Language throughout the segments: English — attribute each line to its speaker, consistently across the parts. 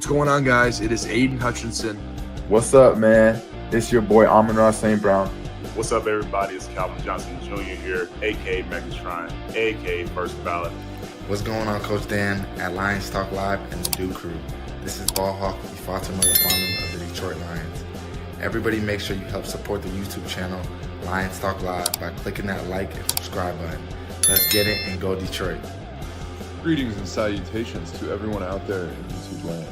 Speaker 1: What's going on, guys? It is Aiden Hutchinson.
Speaker 2: What's up, man? It's your boy Amon-Ra St. Brown.
Speaker 3: What's up, everybody? It's Calvin Johnson Jr. here, a.k.a. Megatron, a.k.a. First Ballot.
Speaker 4: What's going on, Coach Dan at Lions Talk Live and the Dew Crew? This is Ball Hawk Ifata Melafonum of the Detroit Lions. Everybody make sure you help support the YouTube channel Lions Talk Live by clicking that like and subscribe button. Let's get it and go Detroit.
Speaker 5: Greetings and salutations to everyone out there in YouTube land.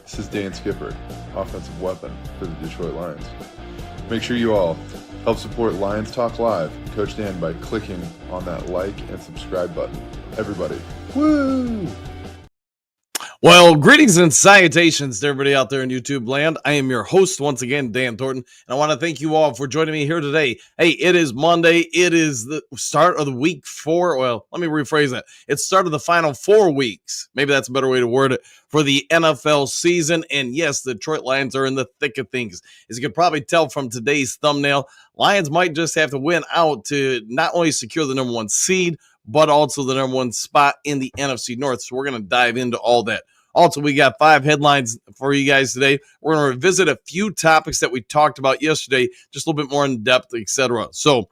Speaker 5: This is Dan Skipper, offensive weapon for the Detroit Lions. Make sure you all help support Lions Talk Live and Coach Dan by clicking on that like and subscribe button. Everybody, woo!
Speaker 6: Well, greetings and salutations to everybody out there in YouTube land. I am your host once again, Dan Thornton, and I want to thank you all for joining me here today. Hey, it is Monday. It is the start of the week 4. Well, let me rephrase that. It's start of the final 4 weeks. Maybe that's a better way to word it for the NFL season. And yes, the Detroit Lions are in the thick of things. As you can probably tell from today's thumbnail, Lions might just have to win out to not only secure the number 1 seed, but also the number 1 spot in the NFC North. So we're going to dive into all that. Also, we got 5 headlines for you guys today. We're going to revisit a few topics that we talked about yesterday, just a little bit more in depth, etc. So,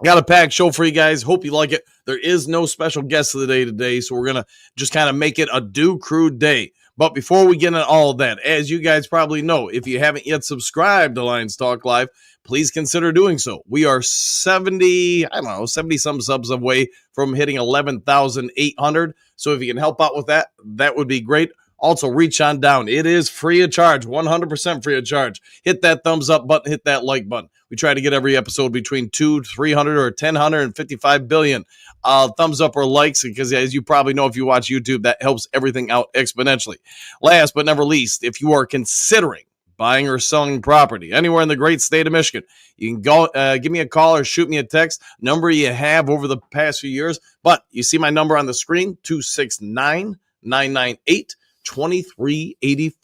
Speaker 6: got a packed show for you guys. Hope you like it. There is no special guest of the day today, so we're going to just kind of make it a Dew Crew day. But before we get into all of that, as you guys probably know, if you haven't yet subscribed to Lions Talk Live, please consider doing so. We are 70-some subs away from hitting 11,800. So if you can help out with that, that would be great. Also, reach on down. It is free of charge, 100% free of charge. Hit that thumbs up button, hit that like button. We try to get every episode between 300 or 1,055 billion thumbs up or likes, because as you probably know, if you watch YouTube, that helps everything out exponentially. Last but never least, if you are considering buying or selling property anywhere in the great state of Michigan, you can go give me a call or shoot me a text. Number you have over the past few years, but you see my number on the screen, 269-998-2384.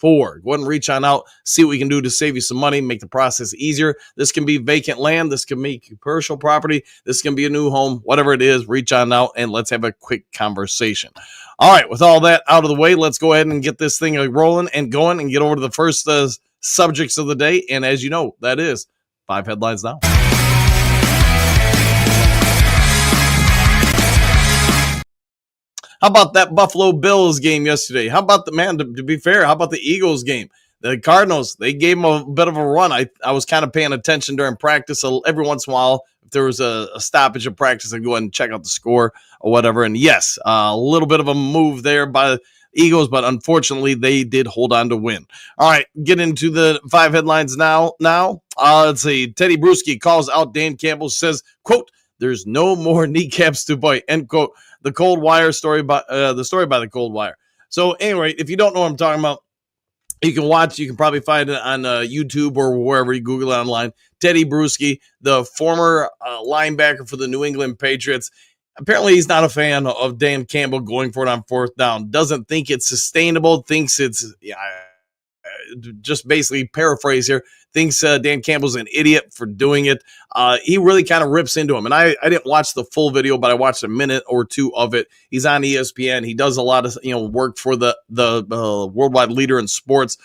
Speaker 6: Go ahead and reach on out, see what we can do to save you some money, make the process easier. This can be vacant land, this can be commercial property, this can be a new home, whatever it is. Reach on out and let's have a quick conversation. All right, with all that out of the way, let's go ahead and get this thing rolling and going and get over to the first subjects of the day. And as you know, that is 5 headlines now. How about that Buffalo Bills game yesterday? How about to be fair, how about the Eagles game? The Cardinals, they gave them a bit of a run. I was kind of paying attention during practice. So every once in a while, if there was a stoppage of practice, I'd go ahead and check out the score or whatever. And yes, a little bit of a move there by the Eagles, but unfortunately, they did hold on to win. All right, get into the 5 headlines now. Let's see. Teddy Bruschi calls out Dan Campbell, says, quote, "There's no more kneecaps to bite," end quote. The Cold Wire story by the Cold Wire. So anyway, if you don't know what I'm talking about, you can watch. You can probably find it on YouTube or wherever you Google it online. Teddy Bruschi, the former linebacker for the New England Patriots. Apparently, he's not a fan of Dan Campbell going for it on 4th down. Doesn't think it's sustainable. Thinks it's just basically paraphrase here. Thinks Dan Campbell's an idiot for doing it. He really kind of rips into him. And I didn't watch the full video, but I watched a minute or 2 of it. He's on ESPN. He does a lot of work for the worldwide leader in sports.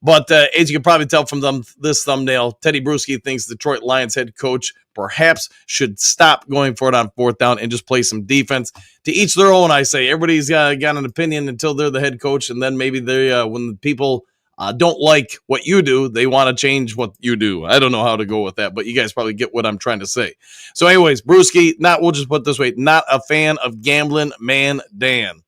Speaker 6: But as you can probably tell from this thumbnail, Teddy Bruschi thinks Detroit Lions head coach perhaps should stop going for it on 4th down and just play some defense. To each their own, I say. Everybody's got an opinion until they're the head coach, and then maybe they when the people don't like what you do, they want to change what you do. I don't know how to go with that, but you guys probably get what I'm trying to say. So anyways, Bruschi, we'll just put it this way, not a fan of gambling man Dan.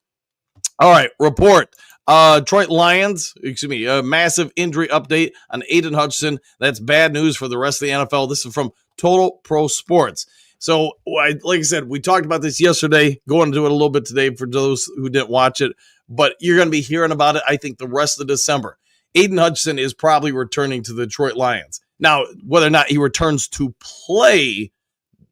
Speaker 6: All right, report. Detroit Lions, a massive injury update on Aiden Hutchinson. That's bad news for the rest of the NFL. This is from Total Pro Sports. So, like I said, we talked about this yesterday. Going to do it a little bit today for those who didn't watch it. But you're going to be hearing about it, I think, the rest of December. Aiden Hutchinson is probably returning to the Detroit Lions. Now, whether or not he returns to play,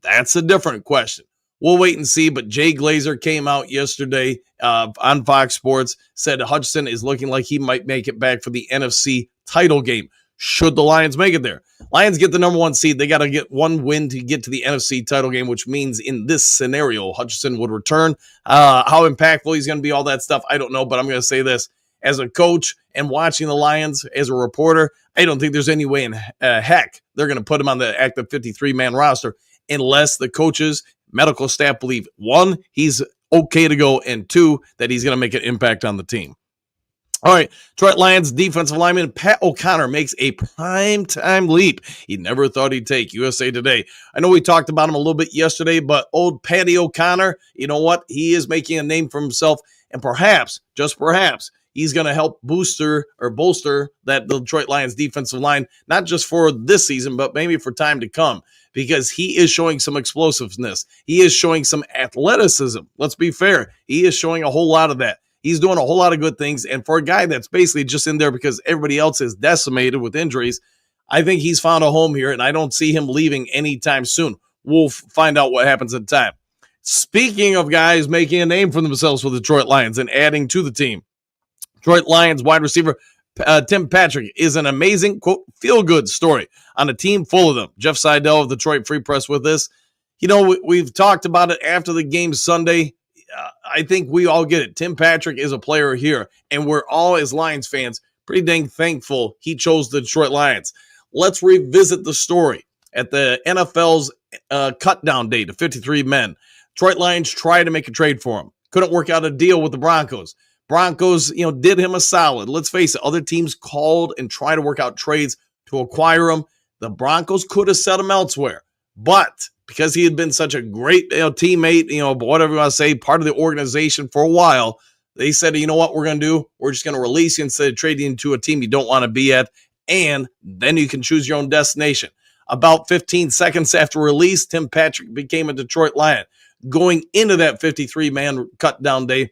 Speaker 6: that's a different question. We'll wait and see, but Jay Glazer came out yesterday on Fox Sports, said Hutchinson is looking like he might make it back for the NFC title game. Should the Lions make it there? Lions get the number 1 seed. They got to get 1 win to get to the NFC title game, which means in this scenario, Hutchinson would return. How impactful he's going to be, all that stuff, I don't know, but I'm going to say this. as a coach and watching the Lions as a reporter, I don't think there's any way in heck they're going to put him on the active 53-man roster unless the coaches, medical staff believe, one, he's okay to go, and two, that he's going to make an impact on the team. All right, Detroit Lions defensive lineman Pat O'Connor makes a prime-time leap he never thought he'd take. USA Today. I know we talked about him a little bit yesterday, but old Patty O'Connor, you know what? He is making a name for himself, and perhaps, just perhaps, he's going to help bolster that Detroit Lions defensive line, not just for this season, but maybe for time to come, because he is showing some explosiveness. He is showing some athleticism. Let's be fair. He is showing a whole lot of that. He's doing a whole lot of good things. And for a guy that's basically just in there because everybody else is decimated with injuries, I think he's found a home here, and I don't see him leaving anytime soon. We'll find out what happens in time. Speaking of guys making a name for themselves for the Detroit Lions and adding to the team, Detroit Lions wide receiver Tim Patrick is an amazing, quote, feel-good story on a team full of them. Jeff Seidel of Detroit Free Press with this. You know, we've talked about it after the game Sunday. I think we all get it. Tim Patrick is a player here, and we're all, as Lions fans, pretty dang thankful he chose the Detroit Lions. Let's revisit the story. At the NFL's cut-down date of 53 men, Detroit Lions tried to make a trade for him. Couldn't work out a deal with the Broncos. Broncos, did him a solid. Let's face it, other teams called and tried to work out trades to acquire him. The Broncos could have set him elsewhere, but because he had been such a great teammate, whatever you want to say, part of the organization for a while, they said, you know what we're going to do? We're just going to release you instead of trading you to a team you don't want to be at, and then you can choose your own destination. About 15 seconds after release, Tim Patrick became a Detroit Lion. Going into that 53-man cut-down day,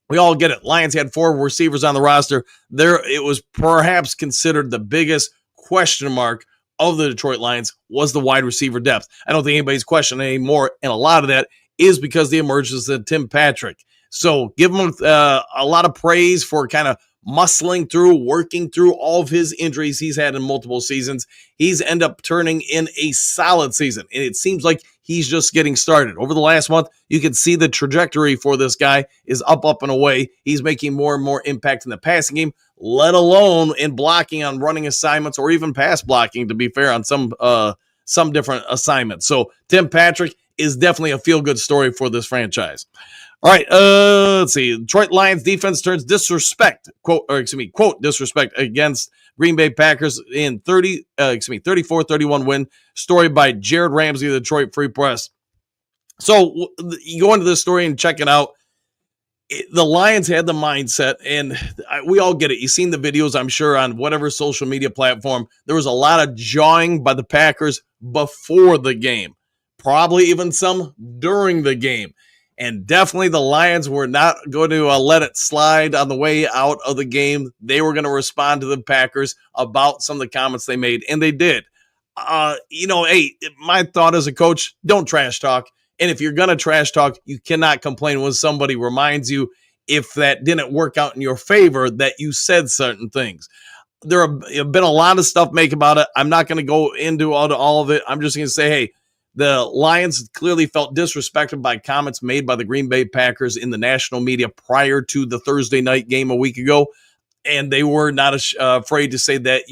Speaker 6: we all get it. Lions had 4 receivers on the roster. It was perhaps considered the biggest question mark of the Detroit Lions was the wide receiver depth. I don't think anybody's questioning anymore, and a lot of that is because the emergence of Tim Patrick. So give him a lot of praise for kind of muscling through, working through all of his injuries he's had in multiple seasons. He's ended up turning in a solid season, and it seems like he's just getting started. Over the last month, you can see the trajectory for this guy is up and away. He's making more and more impact in the passing game, let alone in blocking on running assignments or even pass blocking, to be fair, on some different assignments. So Tim Patrick is definitely a feel-good story for this franchise. All right, let's see. Detroit Lions defense turns quote, disrespect against Green Bay Packers in 34-31 win. Story by Jared Ramsey of the Detroit Free Press. So you go into this story and check it out. The Lions had the mindset, and we all get it. You've seen the videos, I'm sure, on whatever social media platform. There was a lot of jawing by the Packers before the game, probably even some during the game. And definitely the Lions were not going to let it slide on the way out of the game. They were going to respond to the Packers about some of the comments they made, and they did. Hey, my thought as a coach, don't trash talk. And if you're going to trash talk, you cannot complain when somebody reminds you, if that didn't work out in your favor, that you said certain things. There have been a lot of stuff made about it. I'm not going to go into all of it. I'm just going to say, hey, the Lions clearly felt disrespected by comments made by the Green Bay Packers in the national media prior to the Thursday night game a week ago. And they were not afraid to say that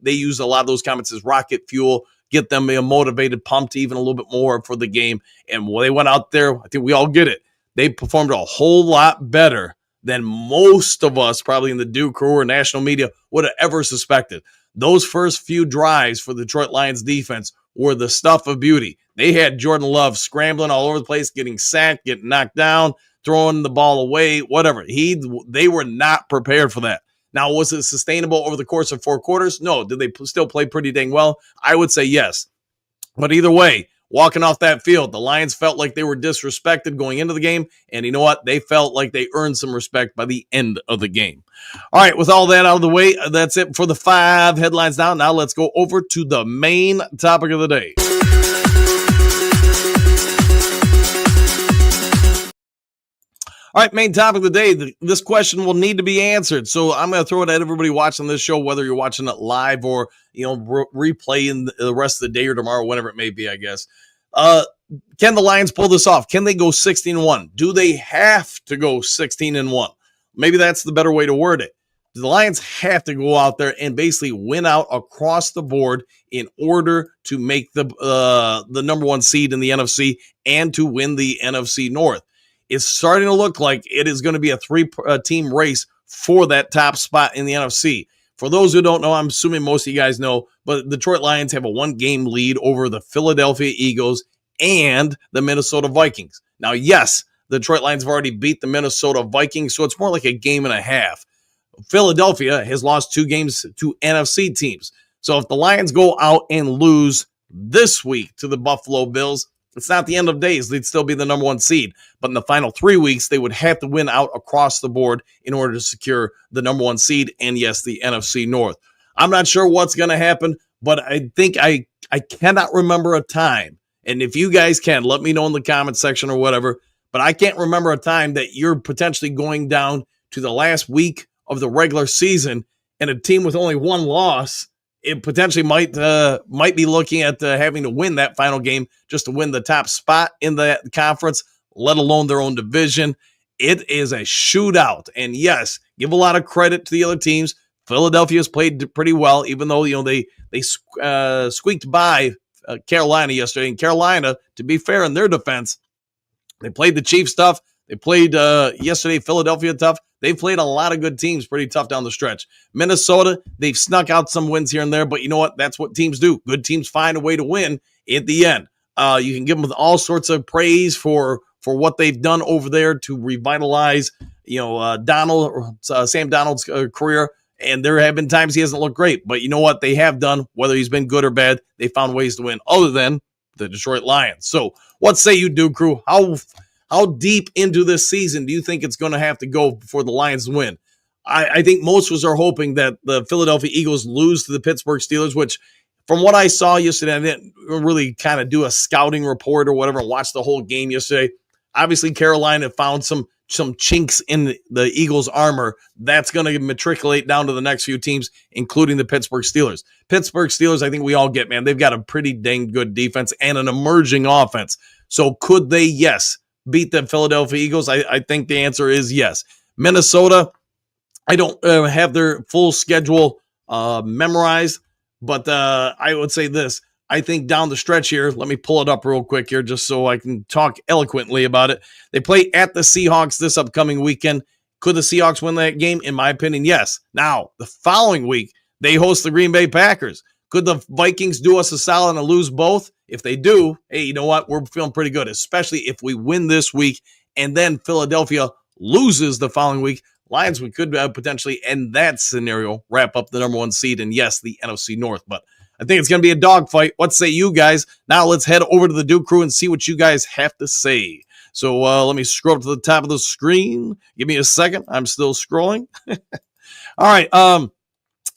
Speaker 6: they used a lot of those comments as rocket fuel, get them motivated, pumped even a little bit more for the game. And when they went out there, I think we all get it. They performed a whole lot better than most of us probably in the Duke Crew or national media would have ever suspected. Those first few drives for the Detroit Lions defense were the stuff of beauty. They had Jordan Love scrambling all over the place, getting sacked, getting knocked down, throwing the ball away, whatever. They were not prepared for that. Now, was it sustainable over the course of 4 quarters? No. Did they still play pretty dang well? I would say yes. But either way, walking off that field, the Lions felt like they were disrespected going into the game, and you know what? They felt like they earned some respect by the end of the game. All right, with all that out of the way, that's it for the 5 headlines now. Now let's go over to the main topic of the day. All right, main topic of the day. This question will need to be answered. So I'm going to throw it at everybody watching this show, whether you're watching it live or, replaying the rest of the day or tomorrow, whenever it may be, I guess. Can the Lions pull this off? Can they go 16-1? Do they have to go 16-1? Maybe that's the better way to word it. The Lions have to go out there and basically win out across the board in order to make the number one seed in the NFC and to win the NFC North. It's starting to look like it is going to be a three-team race for that top spot in the NFC. For those who don't know, I'm assuming most of you guys know, but the Detroit Lions have a one-game lead over the Philadelphia Eagles and the Minnesota Vikings. Now, yes, the Detroit Lions have already beat the Minnesota Vikings, so it's more like a game and a half. Philadelphia has lost 2 games to NFC teams. So if the Lions go out and lose this week to the Buffalo Bills, it's not the end of days. They'd still be the number one seed. But in the final 3 weeks, they would have to win out across the board in order to secure the number one seed and, yes, the NFC North. I'm not sure what's going to happen, but I think I cannot remember a time. And if you guys can, let me know in the comment section or whatever. But I can't remember a time that you're potentially going down to the last week of the regular season and a team with only 1 loss, it potentially might be looking at having to win that final game just to win the top spot in the conference, let alone their own division. It is a shootout. And yes, give a lot of credit to the other teams. Philadelphia's played pretty well, even though they squeaked by Carolina yesterday. And Carolina, to be fair in their defense, they played the Chiefs tough. They played yesterday Philadelphia tough. They've played a lot of good teams pretty tough down the stretch. Minnesota, they've snuck out some wins here and there, but you know what? That's what teams do. Good teams find a way to win at the end. You can give them all sorts of praise for what they've done over there to revitalize, Sam Donald's career. And there have been times he hasn't looked great, but you know what? They have done, whether he's been good or bad, they found ways to win other than the Detroit Lions. So what say you, Duke Crew? How deep into this season do you think it's going to have to go before the Lions win? I think most of us are hoping that the Philadelphia Eagles lose to the Pittsburgh Steelers, which from what I saw yesterday, I didn't really kind of do a scouting report or whatever and watch the whole game yesterday. Obviously, Carolina found some chinks in the Eagles' armor. That's going to matriculate down to the next few teams, including the Pittsburgh Steelers. Pittsburgh Steelers, I think we all get, man, they've got a pretty dang good defense and an emerging offense. So could they? Yes. Beat the Philadelphia Eagles? I think the answer is yes. Minnesota, I don't have their full schedule memorized, but I would say this. I think down the stretch here, let me pull it up real quick here just so I can talk eloquently about it. They play at the Seahawks this upcoming weekend. Could the Seahawks win that game? In my opinion, yes. Now, the following week, they host the Green Bay Packers. Could the Vikings do us a solid and lose both? If they do, hey, you know what? We're feeling pretty good, especially if we win this week and then Philadelphia loses the following week. Lions, we could potentially, in that scenario, wrap up the number one seed and, yes, the NFC North. But I think it's going to be a dogfight. What say you guys? Now let's head over to the Duke Crew and see what you guys have to say. So let me scroll up to the top of the screen. Give me a second. I'm still scrolling. All right.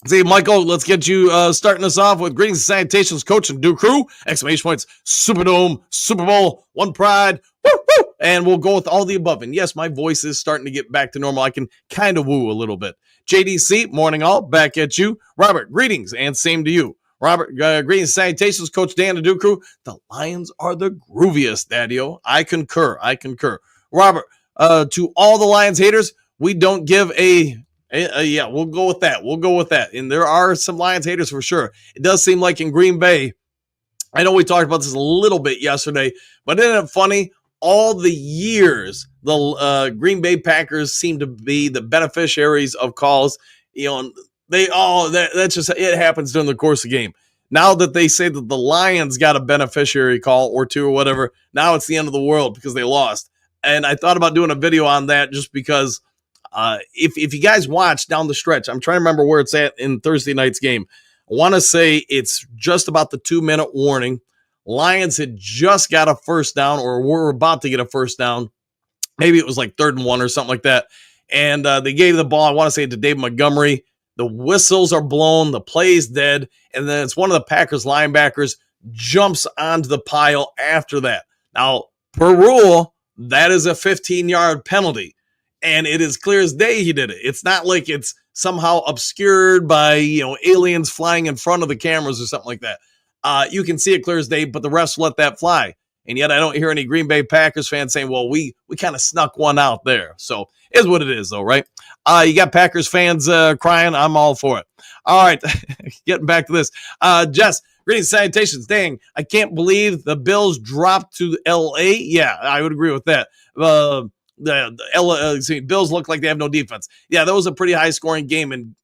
Speaker 6: See, Michael, let's get you starting us off with greetings and salutations, Coach and Duke Crew. Exclamation points, Superdome, Super Bowl, One Pride, woo, woo. And we'll go with all the above. And yes, my voice is starting to get back to normal. I can kind of woo a little bit. JDC, morning all, back at you. Robert, greetings and same to you. Robert, greetings and salutations, Coach Dan and Duke Crew. The Lions are the grooviest, Daddy-O. I concur. Robert, to all the Lions haters, we don't give yeah, we'll go with that. And there are some Lions haters for sure. It does seem like in Green Bay, I know we talked about this a little bit yesterday, but isn't it funny? All the years, the Green Bay Packers seem to be the beneficiaries of calls. That's just, it happens during the course of the game. Now that they say that the Lions got a beneficiary call or two or whatever, now it's the end of the world because they lost. And I thought about doing a video on that just because if you guys watch down the stretch, I'm trying to remember where it's at in Thursday night's game. I want to say it's just about the 2-minute warning. Lions had just got a first down or were about to get a first down. Maybe it was like 3rd and 1 or something like that. And they gave the ball, I want to say, to David Montgomery. The whistles are blown. The play is dead. And then it's one of the Packers linebackers jumps onto the pile after that. Now, per rule, that is a 15-yard penalty. And it is clear as day he did it. It's not like it's somehow obscured by, aliens flying in front of the cameras or something like that. You can see it clear as day, but the refs let that fly. And yet I don't hear any Green Bay Packers fans saying, well, we kind of snuck one out there. So it is what it is, though, right? You got Packers fans crying. I'm all for it. All right, getting back to this. Jess, greetings, salutations. Dang, I can't believe the Bills dropped to L.A. Yeah, I would agree with that. The Bills look like they have no defense. Yeah, that was a pretty high-scoring game, and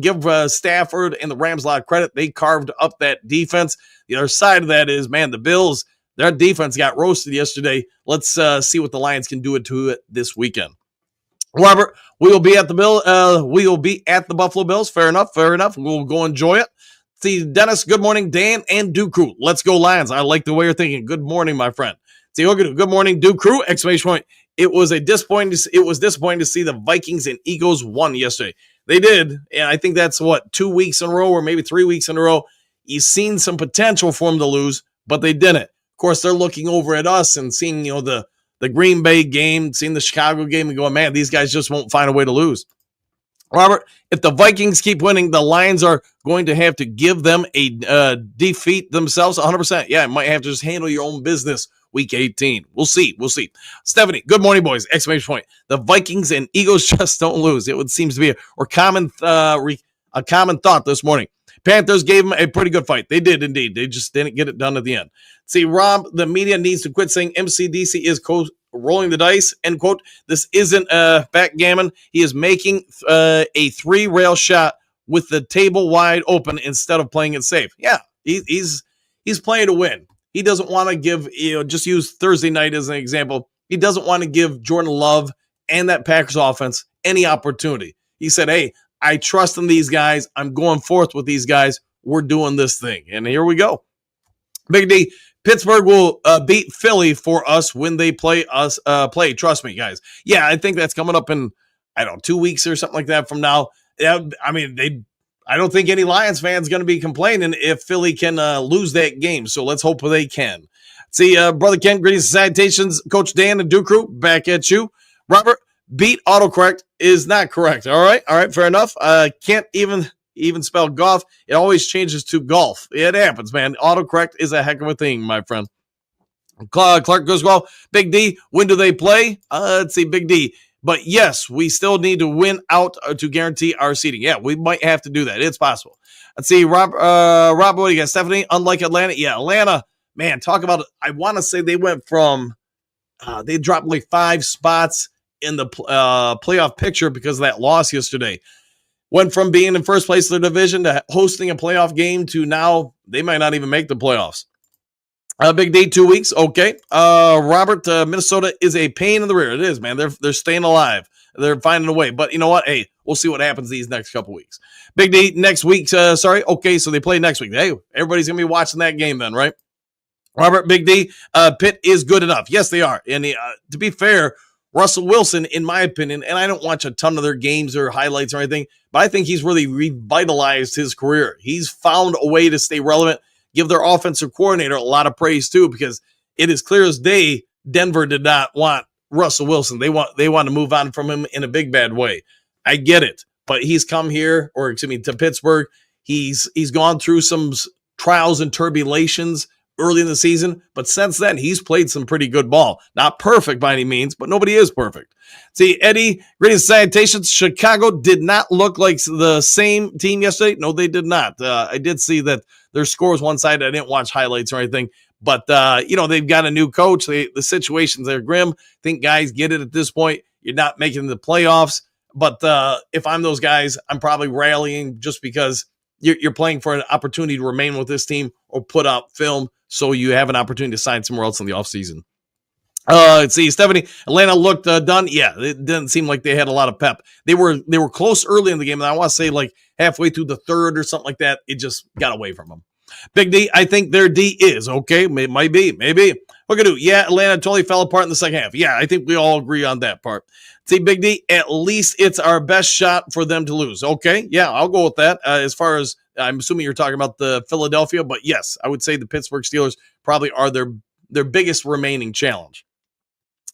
Speaker 6: give Stafford and the Rams a lot of credit. They carved up that defense. The other side of that is, man, the Bills, their defense got roasted yesterday. Let's see what the Lions can do to it this weekend. Robert, we will be at the Buffalo Bills. Fair enough. We'll go enjoy it. See, Dennis, good morning, Dan and Duke Crew. Let's go Lions. I like the way you're thinking. Good morning, my friend. See, good morning, Duke Crew, exclamation point. It was disappointing to see the Vikings and Eagles won yesterday. They did, and I think that's 2 weeks in a row or maybe 3 weeks in a row. You've seen some potential for them to lose, but they didn't. Of course, they're looking over at us and seeing, the Green Bay game, seeing the Chicago game and going, man, these guys just won't find a way to lose. Robert, if the Vikings keep winning, the Lions are going to have to give them a defeat themselves 100%. Yeah, might have to just handle your own business week 18. We'll see. Stephanie, good morning, boys. Exclamation point. The Vikings and Eagles just don't lose. It seems to be a common thought this morning. Panthers gave them a pretty good fight. They did indeed. They just didn't get it done at the end. See, Rob, the media needs to quit saying MCDC is rolling the dice, end quote. This isn't backgammon. He is making a 3-rail shot with the table wide open instead of playing it safe. Yeah, he's playing to win. He doesn't want to give, just use Thursday night as an example. He doesn't want to give Jordan Love and that Packers offense any opportunity. He said, hey, I trust in these guys. I'm going forth with these guys. We're doing this thing. And here we go. Big D, Pittsburgh will beat Philly for us when they play us. Trust me, guys. Yeah, I think that's coming up in, 2 weeks or something like that from now. Yeah, I don't think any Lions fans going to be complaining if Philly can lose that game. So let's hope they can. See, Brother Ken, greetings and salutations. Coach Dan and Duke Crew, back at you. Robert, beat autocorrect is not correct. All right, fair enough. Can't even spell golf. It always changes to golf. It happens, man. Autocorrect is a heck of a thing, my friend. Clark goes, well, Big D, when do they play? Let's see, Big D. But yes, we still need to win out to guarantee our seeding. Yeah, we might have to do that. It's possible. Let's see, Rob, what do you got? Stephanie, unlike Atlanta. Yeah, Atlanta, man, talk about it. I want to say they went from, they dropped like 5 spots in the playoff picture because of that loss yesterday. Went from being in first place of the division to hosting a playoff game to now they might not even make the playoffs. Big D, 2 weeks. Okay. Robert, Minnesota is a pain in the rear. It is, man. They're staying alive. They're finding a way. But you know what? Hey, we'll see what happens these next couple weeks. Big D, next week. Sorry. Okay, so they play next week. Hey, everybody's going to be watching that game then, right? Robert, Big D, Pitt is good enough. Yes, they are. And to be fair, Russell Wilson, in my opinion, and I don't watch a ton of their games or highlights or anything, but I think he's really revitalized his career. He's found a way to stay relevant. Give their offensive coordinator a lot of praise too, because it is clear as day Denver did not want Russell Wilson. They want to move on from him in a big bad way. I get it, but he's come here, to Pittsburgh. He's gone through some trials and tribulations early in the season, but since then he's played some pretty good ball. Not perfect by any means, but nobody is perfect. See, Eddie, greetings, salutations. Chicago did not look like the same team yesterday. No, they did not. I did see that their score was one side. I didn't watch highlights or anything, but they've got a new coach. The situations are grim. I think guys get it at this point. You're not making the playoffs, but if I'm those guys, I'm probably rallying just because you're playing for an opportunity to remain with this team or put out film so you have an opportunity to sign somewhere else in the offseason. Let's see, Stephanie, Atlanta looked done. Yeah, it didn't seem like they had a lot of pep. They were close early in the game, and I want to say like halfway through the third or something like that, it just got away from them. Big D, I think their D is okay. Might be, maybe. What can do? Yeah, Atlanta totally fell apart in the second half. Yeah, I think we all agree on that part. See, Big D, at least it's our best shot for them to lose. Okay, yeah, I'll go with that. As far as I'm assuming you're talking about the Philadelphia, but yes, I would say the Pittsburgh Steelers probably are their biggest remaining challenge.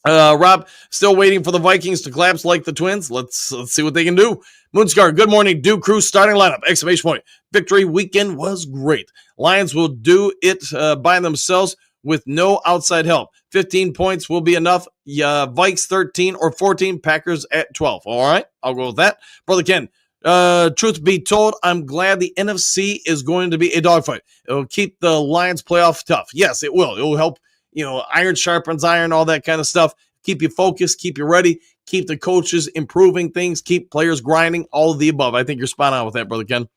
Speaker 6: Rob, still waiting for the Vikings to collapse like the Twins. Let's see what they can do. Moonscar, good morning. Duke Crew starting lineup. Exclamation point. Victory weekend was great. Lions will do it by themselves. with no outside help. 15 points will be enough. Vikes 13 or 14, Packers at 12. All right, I'll go with that. Brother Ken, truth be told, I'm glad the NFC is going to be a dogfight. It'll keep the Lions playoff tough. Yes, it will. It will help, iron sharpens iron, all that kind of stuff. Keep you focused, keep you ready, keep the coaches improving things, keep players grinding, all of the above. I think you're spot on with that, Brother Ken.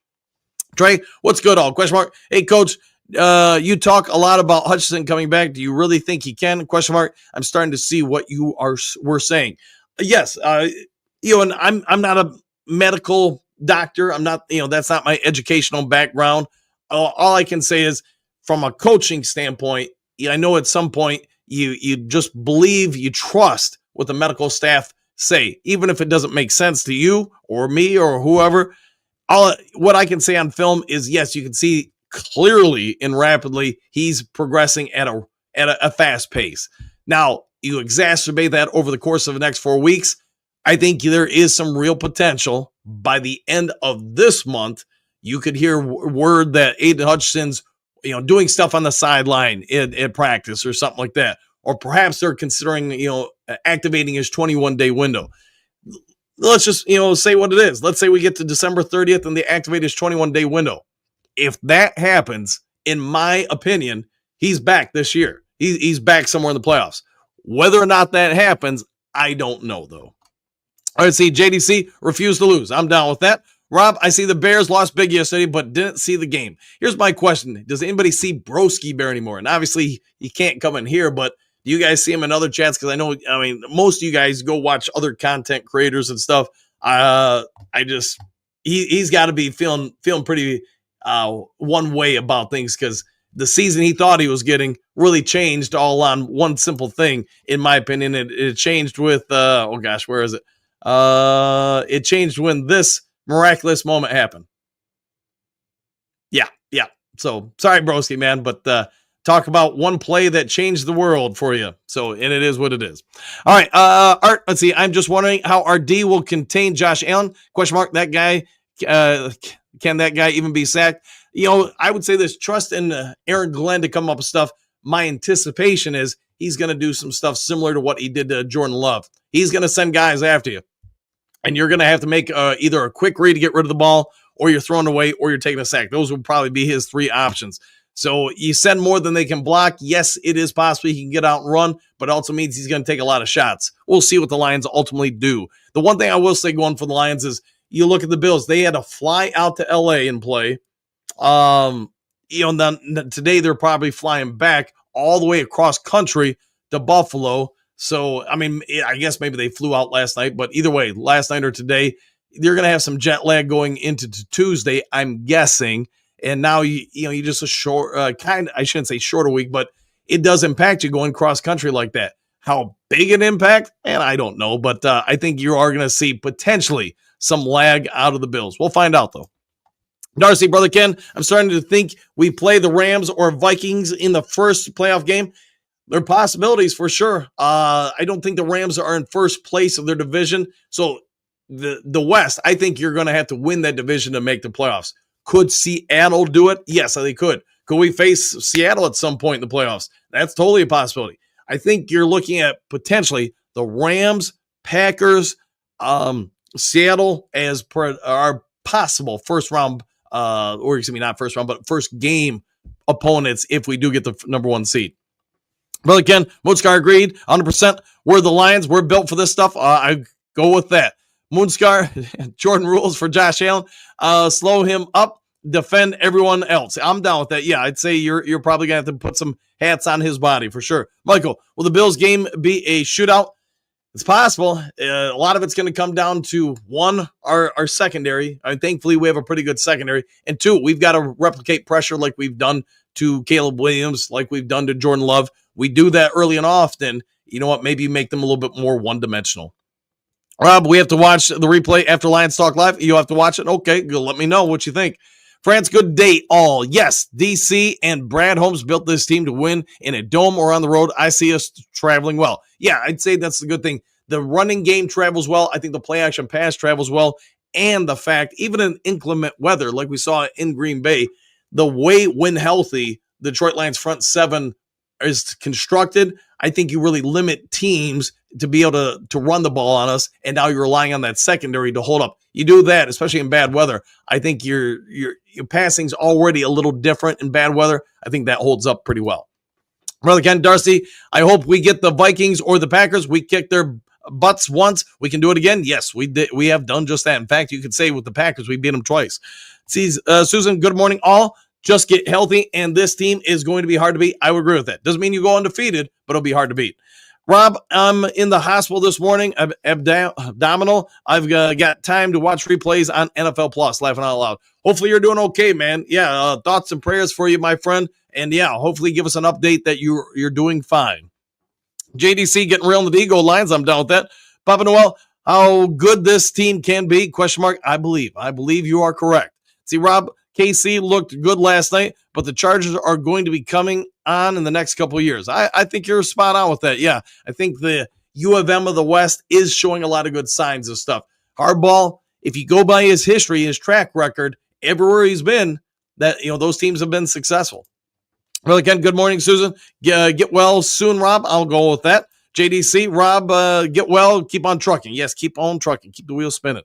Speaker 6: Trey, what's good all? Question mark. Hey, Coach, you talk a lot about Hutchinson coming back. Do you really think he can? Question mark. I'm starting to see what were saying. Yes, and I'm not a medical doctor. I'm not, that's not my educational background. All I can say is from a coaching standpoint, I know at some point you just believe, you trust what the medical staff say, even if it doesn't make sense to you or me or whoever. What I can say on film is, yes, you can see clearly and rapidly he's progressing at a fast pace. Now, you exacerbate that over the course of the next 4 weeks. I think there is some real potential. By the end of this month, you could hear word that Aiden Hutchinson's doing stuff on the sideline in practice or something like that. Or perhaps they're considering, activating his 21-day window. Let's just, say what it is. Let's say we get to December 30th and they activate his 21-day window. If that happens, in my opinion, he's back this year. He's back somewhere in the playoffs. Whether or not that happens, I don't know, though. All right, see, JDC refused to lose. I'm down with that. Rob, I see the Bears lost big yesterday, but didn't see the game. Here's my question. Does anybody see Broski Bear anymore? And obviously, he can't come in here, but do you guys see him in other chats? Because most of you guys go watch other content creators and stuff. He's got to be feeling pretty one way about things, because the season he thought he was getting really changed all on one simple thing. In my opinion, it changed with, where is it? It changed when this miraculous moment happened. Yeah. So sorry, Broski, man, but talk about one play that changed the world for you. So, and it is what it is. All right, Art, let's see. I'm just wondering how our D will contain Josh Allen. Question mark. That guy, can that guy even be sacked? I would say this: trust in Aaron Glenn to come up with stuff. My anticipation is he's going to do some stuff similar to what he did to Jordan Love. He's going to send guys after you, and you're going to have to make either a quick read to get rid of the ball, or you're throwing away, or you're taking a sack. Those would probably be his three options. So you send more than they can block. Yes, it is possible he can get out and run, but it also means he's going to take a lot of shots. We'll see what the Lions ultimately do. The one thing I will say going for the Lions is, you look at the Bills. They had to fly out to L.A. and play. Today they're probably flying back all the way across country to Buffalo. So, I guess maybe they flew out last night, but either way, last night or today, they're going to have some jet lag going into Tuesday, I'm guessing. And now you just a short, I shouldn't say shorter week, but it does impact you going cross country like that. How big an impact? Man, I don't know, but I think you are going to see potentially some lag out of the Bills. We'll find out though. Darcy, Brother Ken, I'm starting to think we play the Rams or Vikings in the first playoff game. There are possibilities for sure. I don't think the Rams are in first place of their division. So the West, I think you're going to have to win that division to make the playoffs. Could Seattle do it? Yes, they could. Could we face Seattle at some point in the playoffs? That's totally a possibility. I think you're looking at potentially the Rams, Packers, Seattle as our possible first round, not first round, but first game opponents if we do get the number one seed. Brother Ken, Moonscar agreed 100%. We're the Lions. We're built for this stuff. I go with that. Moonscar, Jordan rules for Josh Allen. Slow him up, defend everyone else. I'm down with that. Yeah, I'd say you're probably going to have to put some hats on his body for sure. Michael, will the Bills game be a shootout? It's possible. A lot of it's going to come down to, one, our secondary. Thankfully, we have a pretty good secondary. And two, we've got to replicate pressure like we've done to Caleb Williams, like we've done to Jordan Love. We do that early and often. You know what? Maybe make them a little bit more one-dimensional. Rob, we have to watch the replay after Lions Talk Live. You have to watch it? Okay, good. Let me know what you think. France, good day all. Yes, DC and Brad Holmes built this team to win in a dome or on the road. I see us traveling well. Yeah, I'd say that's the good thing. The running game travels well. I think the play action pass travels well. And the fact, even in inclement weather, like we saw in Green Bay, the way when healthy, the Detroit Lions front seven is constructed, I think you really limit teams to be able to run the ball on us, and now you're relying on that secondary to hold up. You do that, especially in bad weather. I think your passing's already a little different in bad weather. I think that holds up pretty well. Brother Ken Darcy, I hope we get the Vikings or the Packers. We kicked their butts once. We can do it again. Yes, we did. We have done just that. In fact, you could say with the Packers, we beat them twice. See, Susan, good morning, all. Just get healthy, and this team is going to be hard to beat. I would agree with that. Doesn't mean you go undefeated, but it'll be hard to beat. Rob, I'm in the hospital this morning. I'm abdominal. I've got time to watch replays on NFL Plus, laughing out loud. Hopefully you're doing okay, man. Yeah, thoughts and prayers for you, my friend. And yeah, hopefully give us an update that you're doing fine. JDC getting real in the Eagle lines. I'm down with that. Papa Noel, how good this team can be? Question mark. I believe you are correct. See, Rob, KC looked good last night, but the Chargers are going to be coming on in the next couple of years. I think you're spot on with that. Yeah, I think the U of M of the West is showing a lot of good signs of stuff. Hardball, if you go by his history, his track record, everywhere he's been, that those teams have been successful. Well, again, good morning, Susan. Get well soon, Rob. I'll go with that. JDC, Rob, get well. Keep on trucking. Yes, keep on trucking. Keep the wheels spinning.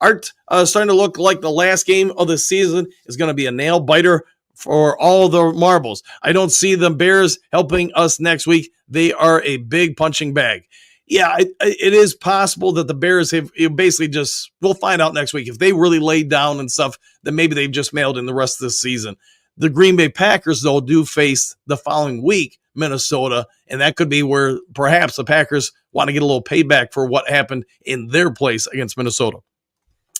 Speaker 6: Art, starting to look like the last game of the season is going to be a nail biter for all the marbles. I don't see the Bears helping us next week. They are a big punching bag. Yeah, it is possible that the Bears have basically we'll find out next week. If they really laid down and stuff, then maybe they've just mailed in the rest of the season. The Green Bay Packers, though, do face the following week, Minnesota, and that could be where perhaps the Packers want to get a little payback for what happened in their place against Minnesota.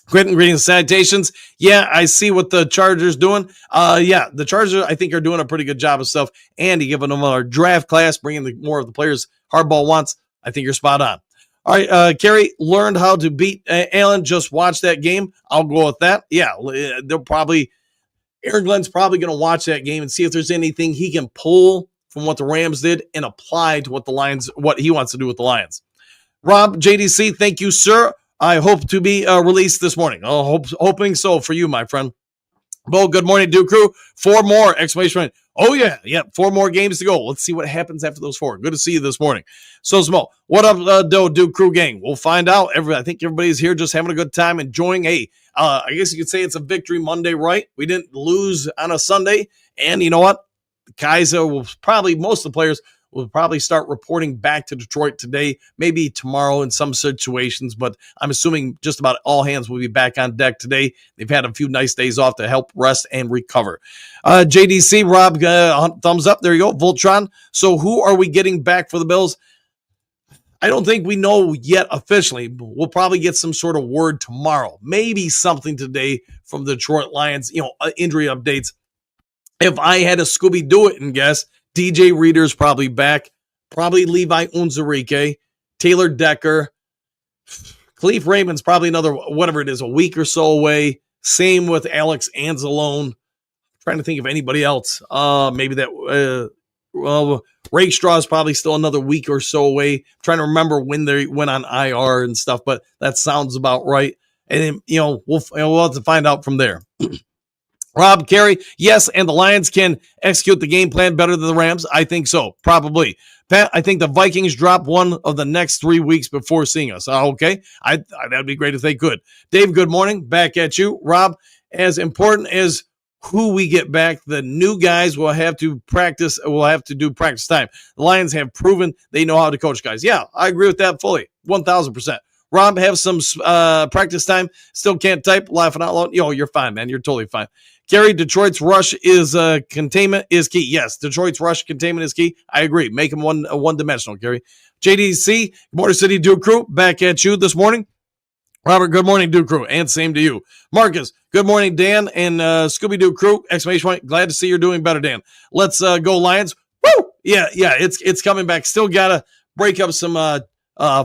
Speaker 6: Quentin, greetings, salutations. Yeah, I see what the Chargers doing. The Chargers, I think, are doing a pretty good job of stuff. Andy giving them a draft class, bringing more of the players Hardball wants. I think you're spot on. All right, Kerry learned how to beat Allen. Just watch that game. I'll go with that. Yeah, Aaron Glenn's probably going to watch that game and see if there's anything he can pull from what the Rams did and apply to what he wants to do with the Lions. Rob, JDC, thank you, sir. I hope to be released this morning. Hoping so for you, my friend. Bo, good morning, Duke Crew. 4 more, exclamation point. Oh, yeah, 4 more games to go. Let's see what happens after those 4. Good to see you this morning. So, Smo, what up, Duke Crew gang? We'll find out. I think everybody's here just having a good time, enjoying. I guess you could say it's a victory Monday, right? We didn't lose on a Sunday. And you know what? The guys most of the players will probably start reporting back to Detroit today, maybe tomorrow in some situations, but I'm assuming just about all hands will be back on deck today. They've had a few nice days off to help rest and recover. JDC, Rob, thumbs up. There you go. Voltron. So who are we getting back for the Bills? I don't think we know yet officially. We'll probably get some sort of word tomorrow. Maybe something today from the Detroit Lions, injury updates. If I had a Scooby-Doo-it and guess, DJ Reader's probably back. Probably Levi Unzarike, Taylor Decker. Khalif Raymond's probably another, whatever it is, a week or so away. Same with Alex Anzalone. Trying to think of anybody else. Maybe that, Rakestraw is probably still another week or so away. Trying to remember when they went on IR and stuff, but that sounds about right. And then, we'll have to find out from there. Rob, Carey, yes, and the Lions can execute the game plan better than the Rams. I think so, probably. Pat, I think the Vikings drop one of the next 3 weeks before seeing us. Okay, that'd be great if they could. Dave, good morning. Back at you. Rob, as important as who we get back, the new guys will have to practice. Will have to do practice time. The Lions have proven they know how to coach guys. Yeah, I agree with that fully, 1,000%. Rob, have some practice time. Still can't type. Laughing out loud. You're fine, man. You're totally fine. Gary, Detroit's rush is containment is key. Yes, Detroit's rush containment is key. I agree. Make him one-dimensional, Gary. JDC, Motor City Duke Crew, back at you this morning. Robert, good morning, Duke Crew, and same to you. Marcus, good morning, Dan, and Scooby-Doo Crew, exclamation point. Glad to see you're doing better, Dan. Let's go Lions. Woo! Yeah, it's coming back. Still got to break up some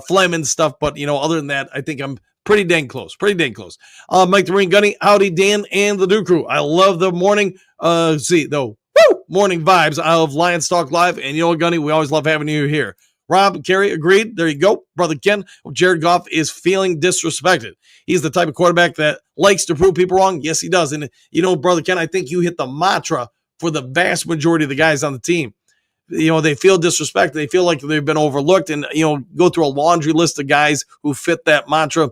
Speaker 6: phlegm and stuff, but, other than that, I think I'm pretty dang close. Mike the Marine Gunny, howdy, Dan, and the Duke Crew. I love the morning, morning vibes of Lions Talk Live, and Gunny, we always love having you here. Rob, Kerry, agreed. There you go. Brother Ken, Jared Goff is feeling disrespected. He's the type of quarterback that likes to prove people wrong. Yes, he does. And, Brother Ken, I think you hit the mantra for the vast majority of the guys on the team. they feel disrespected. They feel like they've been overlooked, and go through a laundry list of guys who fit that mantra.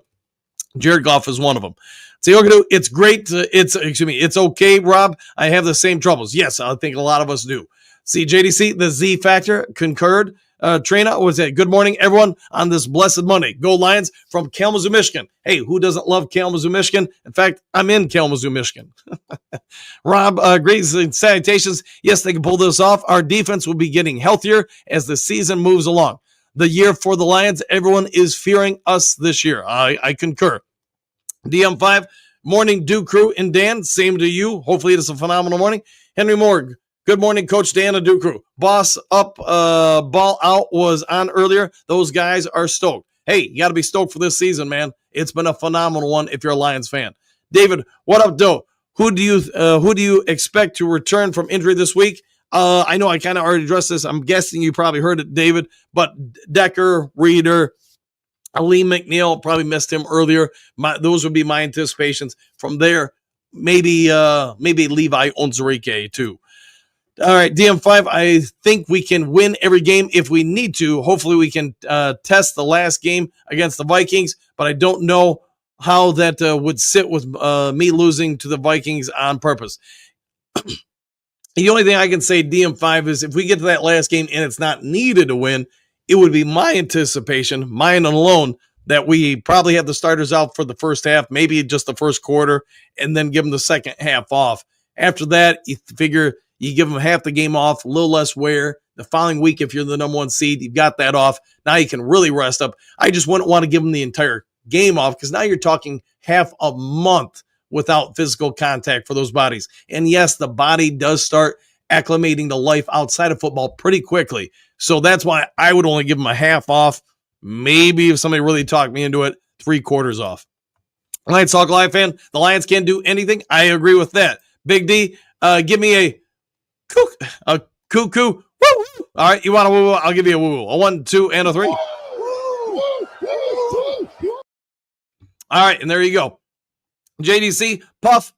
Speaker 6: Jared Goff is one of them. So it's great. It's okay, Rob. I have the same troubles. Yes, I think a lot of us do. See, JDC, the Z Factor concurred. Trina was it? Good morning, everyone, on this blessed Monday. Go Lions from Kalamazoo, Michigan. Hey, who doesn't love Kalamazoo, Michigan? In fact, I'm in Kalamazoo, Michigan. Rob, greetings and salutations. Yes, they can pull this off. Our defense will be getting healthier as the season moves along. The year for the Lions, everyone is fearing us this year. I concur. DM5, morning, Duke Crew and Dan. Same to you. Hopefully, it's a phenomenal morning. Henry Morg, good morning, Coach Dan and Duke Crew. Boss up, ball out was on earlier. Those guys are stoked. Hey, you got to be stoked for this season, man. It's been a phenomenal one if you're a Lions fan. David, what up, Doe? Who do you expect to return from injury this week? I know I kind of already addressed this. I'm guessing you probably heard it, David, but Decker, Reeder, Ali McNeil, probably missed him earlier. Those would be my anticipations. From there, maybe Levi Onwuzurike too. All right, DM5, I think we can win every game if we need to. Hopefully we can test the last game against the Vikings, but I don't know how that would sit with me losing to the Vikings on purpose. The only thing I can say, DM5, is if we get to that last game and it's not needed to win, it would be my anticipation, mine alone, that we probably have the starters out for the first half, maybe just the first quarter, and then give them the second half off. After that, you figure you give them half the game off, a little less wear. The following week, if you're the number one seed, you've got that off. Now you can really rest up. I just wouldn't want to give them the entire game off because now you're talking half a month without physical contact for those bodies. And yes, the body does start acclimating to life outside of football pretty quickly. So that's why I would only give them a half off. Maybe if somebody really talked me into it, 3/4 off. Lions Talk Live fan, the Lions can't do anything. I agree with that. Big D, give me a cuckoo. Woo! All right, you want a woo? I'll give you a woo. A 1, 2, and a 3. All right, and there you go. JDC, Puff,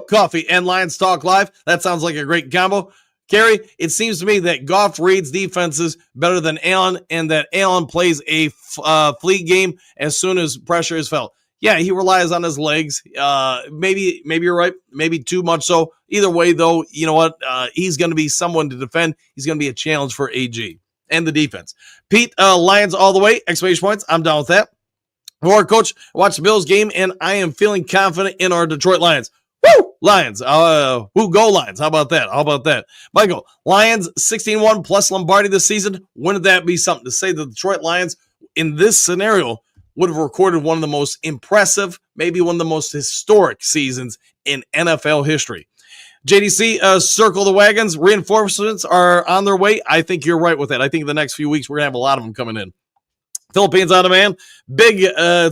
Speaker 6: coffee, and Lions Talk Live. That sounds like a great combo. Kerry, it seems to me that Goff reads defenses better than Allen, and that Allen plays a fleet game as soon as pressure is felt. Yeah, he relies on his legs. Maybe you're right. Maybe too much so. Either way, though, you know what? He's going to be someone to defend. He's going to be a challenge for AG and the defense. Pete, Lions all the way, exclamation points. I'm down with that. Or Coach, watch the Bills game, and I am feeling confident in our Detroit Lions. Woo! Lions. Who go Lions? How about that? Michael, Lions 16-1 plus Lombardi this season. Wouldn't that be something to say? The Detroit Lions in this scenario would have recorded one of the most impressive, maybe one of the most historic seasons in NFL history. JDC, circle the wagons. Reinforcements are on their way. I think you're right with that. I think in the next few weeks we're going to have a lot of them coming in. Philippines on demand. Big,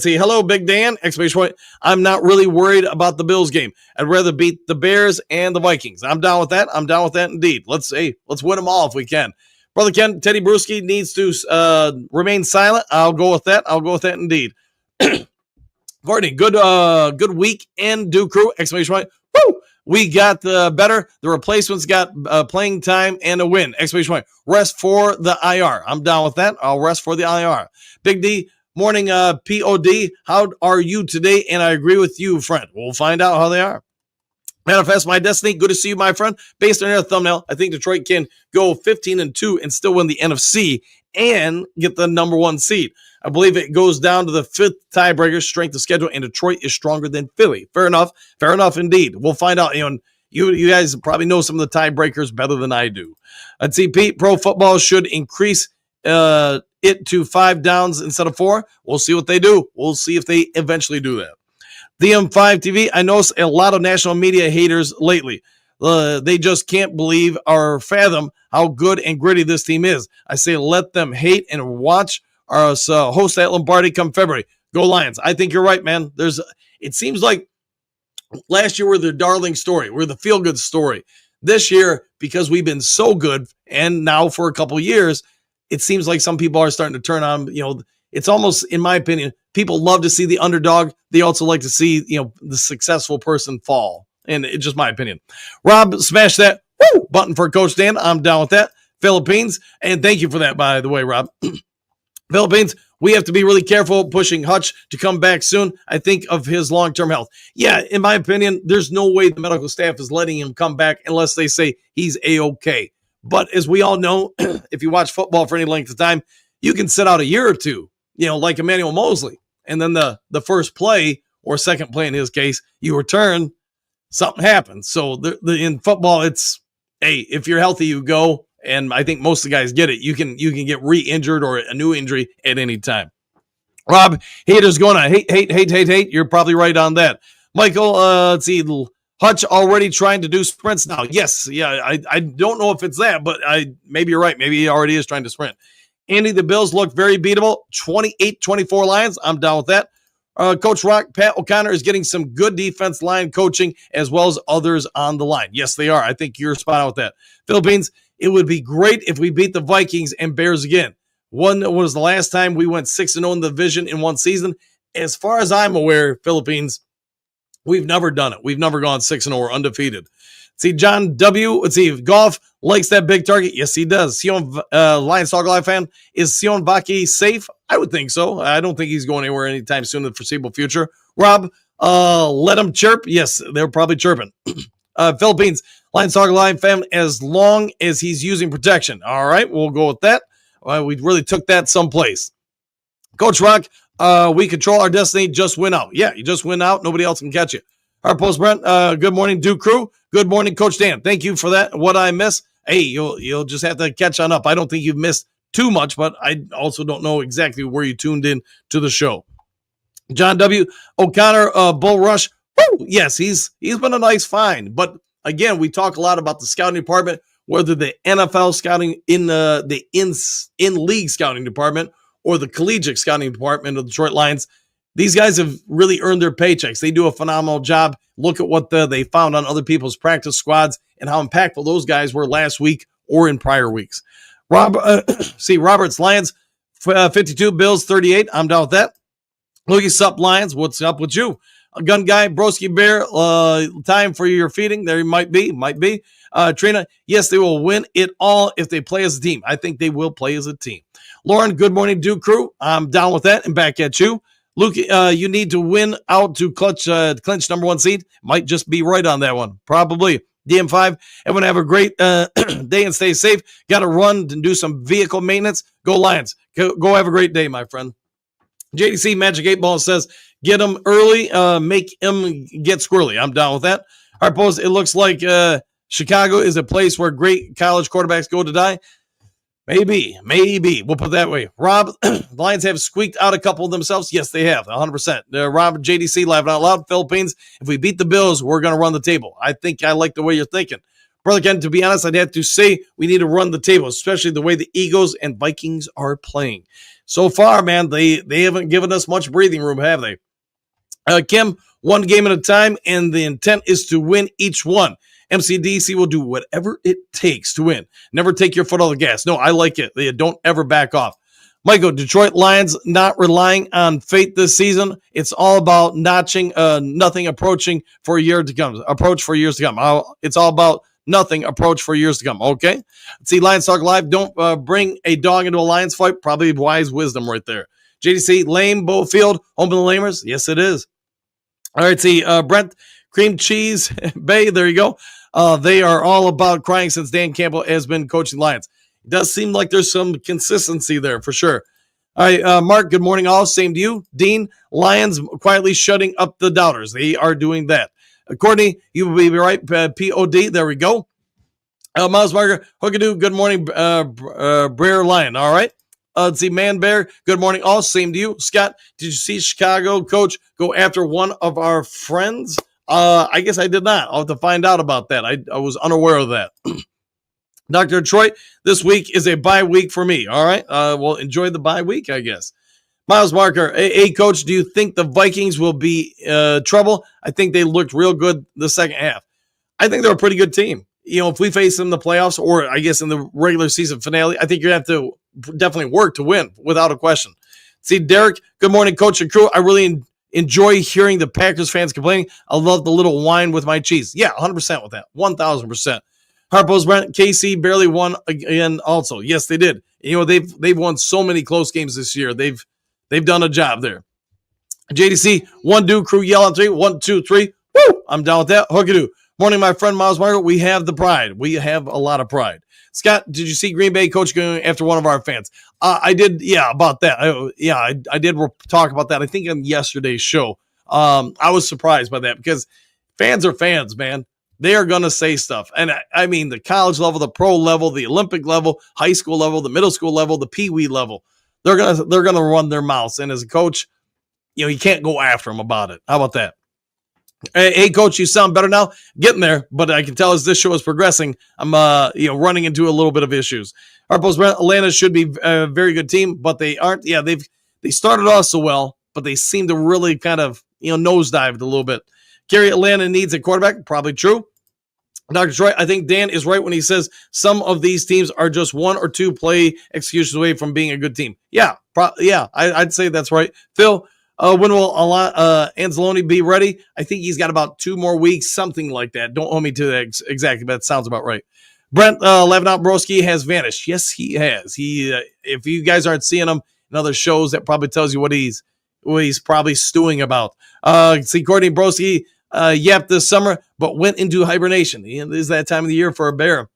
Speaker 6: say hello, Big Dan, exclamation point. I'm not really worried about the Bills game. I'd rather beat the Bears and the Vikings. I'm down with that. I'm down with that indeed. Let's win them all if we can. Brother Ken, Teddy Bruschi needs to remain silent. I'll go with that. Indeed. Courtney, good weekend, Duke Crew, exclamation point. Woo! We got better. The replacements got playing time and a win. Exclamation point. Rest for the IR. I'm down with that. I'll rest for the IR. Big D, morning POD. How are you today? And I agree with you, friend. We'll find out how they are. Manifest my destiny. Good to see you, my friend. Based on your thumbnail, I think Detroit can go 15-2 and still win the NFC and get the number one seed. I believe it goes down to the fifth tiebreaker, strength of schedule, and Detroit is stronger than Philly. Fair enough indeed. We'll find out. You guys probably know some of the tiebreakers better than I do. Let's see, Pete. Pro football should increase it to 5 downs instead of 4. We'll see what they do. We'll see if they eventually do that. DM5 TV, I noticed a lot of national media haters lately. They just can't believe or fathom how good and gritty this team is. I say let them hate and watch us host that Lombardi come February. Go Lions. I think you're right, man. It seems like last year we're the darling story. We're the feel-good story. This year, because we've been so good, and now for a couple years, it seems like some people are starting to turn on. It's almost, in my opinion, people love to see the underdog. They also like to see, the successful person fall. And it's just my opinion. Rob, smash that button for Coach Dan. I'm down with that. Philippines, and thank you for that, by the way, Rob. Philippines, we have to be really careful pushing Hutch to come back soon. I think of his long-term health. Yeah, in my opinion, there's no way the medical staff is letting him come back unless they say he's A-okay. But as we all know, if you watch football for any length of time, you can sit out a year or two, like Emmanuel Mosley. And then the first play, or second play in his case, you return, something happens. So in football, it's, hey, if you're healthy, you go. And I think most of the guys get it. You can get re-injured or a new injury at any time. Rob, haters going on hate. You're probably right on that. Michael, let's see. Hutch already trying to do sprints now. Yes, yeah. I don't know if it's that, but maybe you're right. Maybe he already is trying to sprint. Andy, the Bills look very beatable. 28-24 Lions. I'm down with that. Coach Rock, Pat O'Connor is getting some good defense line coaching as well as others on the line. Yes, they are. I think you're spot on with that. Philippines, it would be great if we beat the Vikings and Bears again. One was the last time we went 6-0 in the division in one season. As far as I'm aware, Philippines, we've never done it. We've never gone 6-0 or undefeated. See, John W. Let's see, if Golf likes that big target. Yes, he does. Sion, Lions Talk Live fan. Is Sion Vaki safe? I would think so. I don't think he's going anywhere anytime soon in the foreseeable future. Rob, let him chirp. Yes, they're probably chirping. Philippines, Lions Talk Live fan, as long as he's using protection. All right, we'll go with that. We really took that someplace. Coach Rock, we control our destiny. Just win out. Yeah, you just win out. Nobody else can catch you. Our post Brent, good morning, Duke crew. Good morning, Coach Dan. Thank you for that. What I miss, hey, you'll just have to catch on up. I don't think you've missed too much, but I also don't know exactly where you tuned in to the show. John W. O'Connor, Bull Rush. Woo! Yes, he's been a nice find. But again, we talk a lot about the scouting department, whether the NFL scouting in the in-league scouting department or the collegiate scouting department of the Detroit Lions. These guys have really earned their paychecks. They do a phenomenal job. Look at what they found on other people's practice squads and how impactful those guys were last week or in prior weeks. Roberts, Lions, 52, Bills, 38. I'm down with that. Looky, sup, Lions. What's up with you? A gun guy, Broski Bear, time for your feeding. There might be. Trina, yes, they will win it all if they play as a team. I think they will play as a team. Lauren, good morning, Duke crew. I'm down with that and back at you. Luke, you need to win out to clinch number one seed. Might just be right on that one. Probably. DM5, everyone have a great day and stay safe. Got to run and do some vehicle maintenance. Go Lions. Go have a great day, my friend. JDC Magic 8 Ball says, get him early, make him get squirrely. I'm down with that. Our post, it looks like Chicago is a place where great college quarterbacks go to die. Maybe. We'll put it that way. Rob, the Lions have squeaked out a couple of themselves. Yes, they have, 100%. Rob, JDC, laughing out loud. Philippines, if we beat the Bills, we're going to run the table. I think I like the way you're thinking. Brother Ken, to be honest, I'd have to say we need to run the table, especially the way the Eagles and Vikings are playing. So far, man, they haven't given us much breathing room, have they? Kim, one game at a time, and the intent is to win each one. MCDC will do whatever it takes to win. Never take your foot off the gas. No, I like it. They don't ever back off. Michael, Detroit Lions not relying on fate this season. It's all about notching nothing approaching for a year to come. Approach for years to come. It's all about nothing approach for years to come. Okay? See, Lions Talk Live. Don't bring a dog into a Lions fight. Probably wise wisdom right there. JDC, lame, Field, home of the lamers. Yes, it is. All right, see, Brent, cream cheese, Bay, there you go. They are all about crying since Dan Campbell has been coaching Lions. It does seem like there's some consistency there for sure. All right, Mark, good morning all. Same to you. Dean, Lions quietly shutting up the doubters. They are doing that. Courtney, you will be right. POD, there we go. Miles Marker, Hookadoo, good morning. Brer Lion, all right. Let's see, Man Bear, good morning all. Same to you. Scott, did you see Chicago coach go after one of our friends? I guess I did not. I'll have to find out about that. I was unaware of that. Dr. Detroit, this week is a bye week for me. All right. Well, enjoy the bye week, I guess. Miles Marker, hey, Coach, do you think the Vikings will be trouble? I think they looked real good the second half. I think they're a pretty good team. You know, if we face them in the playoffs or I guess in the regular season finale, I think you're going to have to definitely work to win without a question. See, Derek, good morning, Coach and crew. I really enjoy hearing the Packers fans complaining. I love the little wine with my cheese. Yeah, 100% with that. 1,000%. Harpo's Brent, KC barely won again also. Yes, they did. They've won so many close games this year. They've done a job there. JDC, one do crew yell on 3. 1, 2, 3. Woo! I'm down with that. Hookadoo. Morning, my friend Miles Margaret. We have the pride. We have a lot of pride. Scott, did you see Green Bay coach going after one of our fans? I did. Yeah, about that. I did talk about that. I think on yesterday's show. I was surprised by that because fans are fans, man. They are going to say stuff. And I mean, the college level, the pro level, the Olympic level, high school level, the middle school level, the pee-wee level. They're going to run their mouths. And as a coach, you can't go after them about it. How about that? Hey, coach, you sound better now. Getting there, but I can tell as this show is progressing, I'm running into a little bit of issues. Harpo's Atlanta should be a very good team, but they aren't. Yeah, they started off so well, but they seem to really kind of nosedived a little bit. Gary, Atlanta needs a quarterback. Probably true. Dr. Troy, I think Dan is right when he says some of these teams are just 1 or 2 play executions away from being a good team. Yeah, I'd say that's right. Phil, when will Anzalone be ready? I think he's got about 2 more weeks, something like that. Don't hold me to that exactly, but that sounds about right. Brent Levenant Broski has vanished. Yes, he has. If you guys aren't seeing him in other shows, that probably tells you what he's probably stewing about. See, Courtney Broski yapped this summer, but went into hibernation. It is that time of the year for a bear.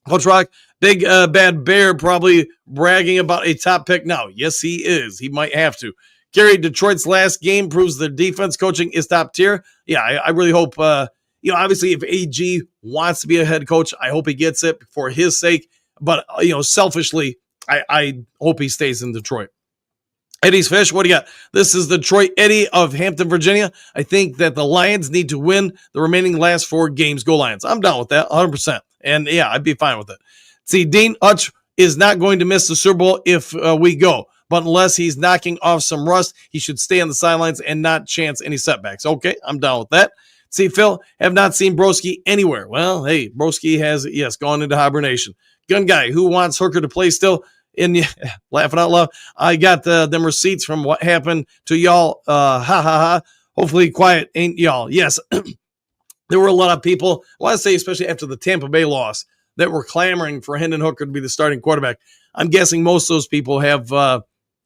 Speaker 6: Coach Rock, big bad bear, probably bragging about a top pick now. Yes, he is. He might have to. Gary, Detroit's last game proves their defense coaching is top tier. Yeah, I really hope, obviously if AG wants to be a head coach, I hope he gets it for his sake. But, selfishly, I hope he stays in Detroit. Eddie's Fish, what do you got? This is the Detroit Eddie of Hampton, Virginia. I think that the Lions need to win the remaining last 4 games. Go Lions. I'm down with that 100%. And, yeah, I'd be fine with it. See, Dean Hutch is not going to miss the Super Bowl if we go. But unless he's knocking off some rust, he should stay on the sidelines and not chance any setbacks. Okay, I'm down with that. See, Phil, have not seen Broski anywhere. Well, hey, Broski has, yes, gone into hibernation. Gun guy, who wants Hooker to play still? Laughing out loud. I got them receipts from what happened to y'all. Ha, ha, ha. Hopefully quiet ain't y'all. Yes, there were a lot of people, I want to say especially after the Tampa Bay loss, that were clamoring for Hendon Hooker to be the starting quarterback. I'm guessing most of those people have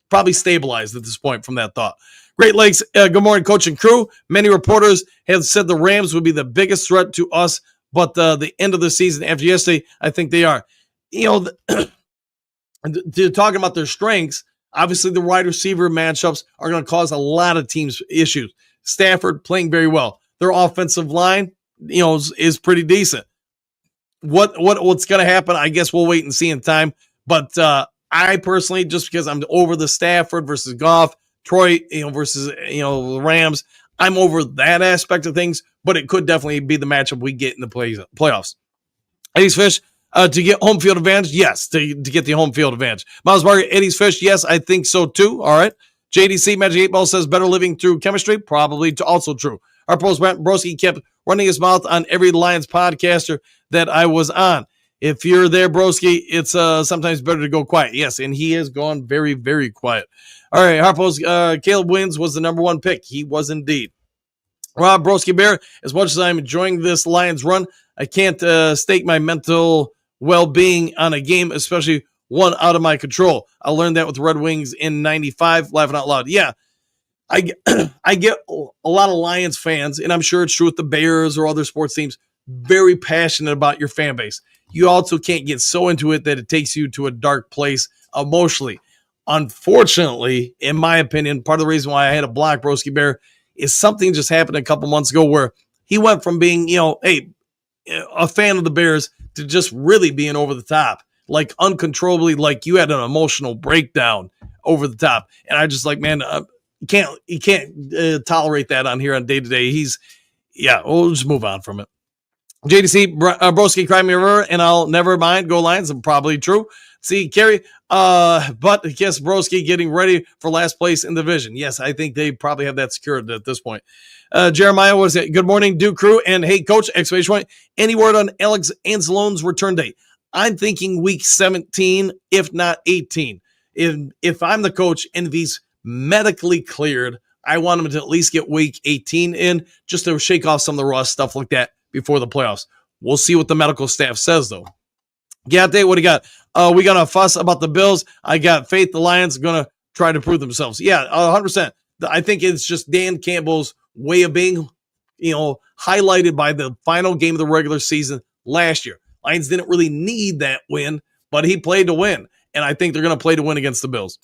Speaker 6: probably stabilized at this point from that thought. Great Lakes, good morning, coach and crew. Many reporters have said the Rams would be the biggest threat to us, but the end of the season after yesterday, I think they are. Talking about their strengths, obviously the wide receiver matchups are going to cause a lot of teams issues. Stafford playing very well. Their offensive line, is pretty decent. What's going to happen? I guess we'll wait and see in time. But I personally, just because I'm over the Stafford versus Goff, Troy, versus the Rams, I'm over that aspect of things. But it could definitely be the matchup we get in the playoffs. Eddie's Fish, to get home field advantage, yes, to get the home field advantage. Miles Barger, Eddie's Fish, yes, I think so too. All right. JDC Magic 8 Ball says better living through chemistry, probably also true. Our post Broski kept running his mouth on every Lions podcaster that I was on. If you're there, Broski, it's sometimes better to go quiet. Yes, and he has gone very, very quiet. All right, Harpo's Caleb Williams was the number 1 pick. He was indeed. Rob Broski Bear, as much as I'm enjoying this Lions run, I can't stake my mental well-being on a game, especially one out of my control. I learned that with the Red Wings in 95, laughing out loud. Yeah, I get a lot of Lions fans, and I'm sure it's true with the Bears or other sports teams, very passionate about your fan base. You also can't get so into it that it takes you to a dark place emotionally. Unfortunately, in my opinion, part of the reason why I had a block Broski Bear is something just happened a couple months ago where he went from being, a fan of the Bears to just really being over the top, like uncontrollably, like you had an emotional breakdown over the top. And I just man, you can't tolerate that on here on day to day. We'll just move on from it. JDC, Broski, cry me a river, and I'll never mind. Go Lions, probably true. See, Kerry, but I guess Broski getting ready for last place in the division. Yes, I think they probably have that secured at this point. Jeremiah, what is it? Good morning, Duke crew, and hey, coach, exclamation point. Any word on Alex Anzalone's return date? I'm thinking week 17, if not 18. If I'm the coach and if he's medically cleared, I want him to at least get week 18 in just to shake off some of the rust, stuff like that, before the playoffs. We'll see what the medical staff says, though. Dave, what do you got? We got a fuss about the Bills. I got faith the Lions are going to try to prove themselves. Yeah, 100%. I think it's just Dan Campbell's way of being, highlighted by the final game of the regular season last year. Lions didn't really need that win, but he played to win, and I think they're going to play to win against the Bills.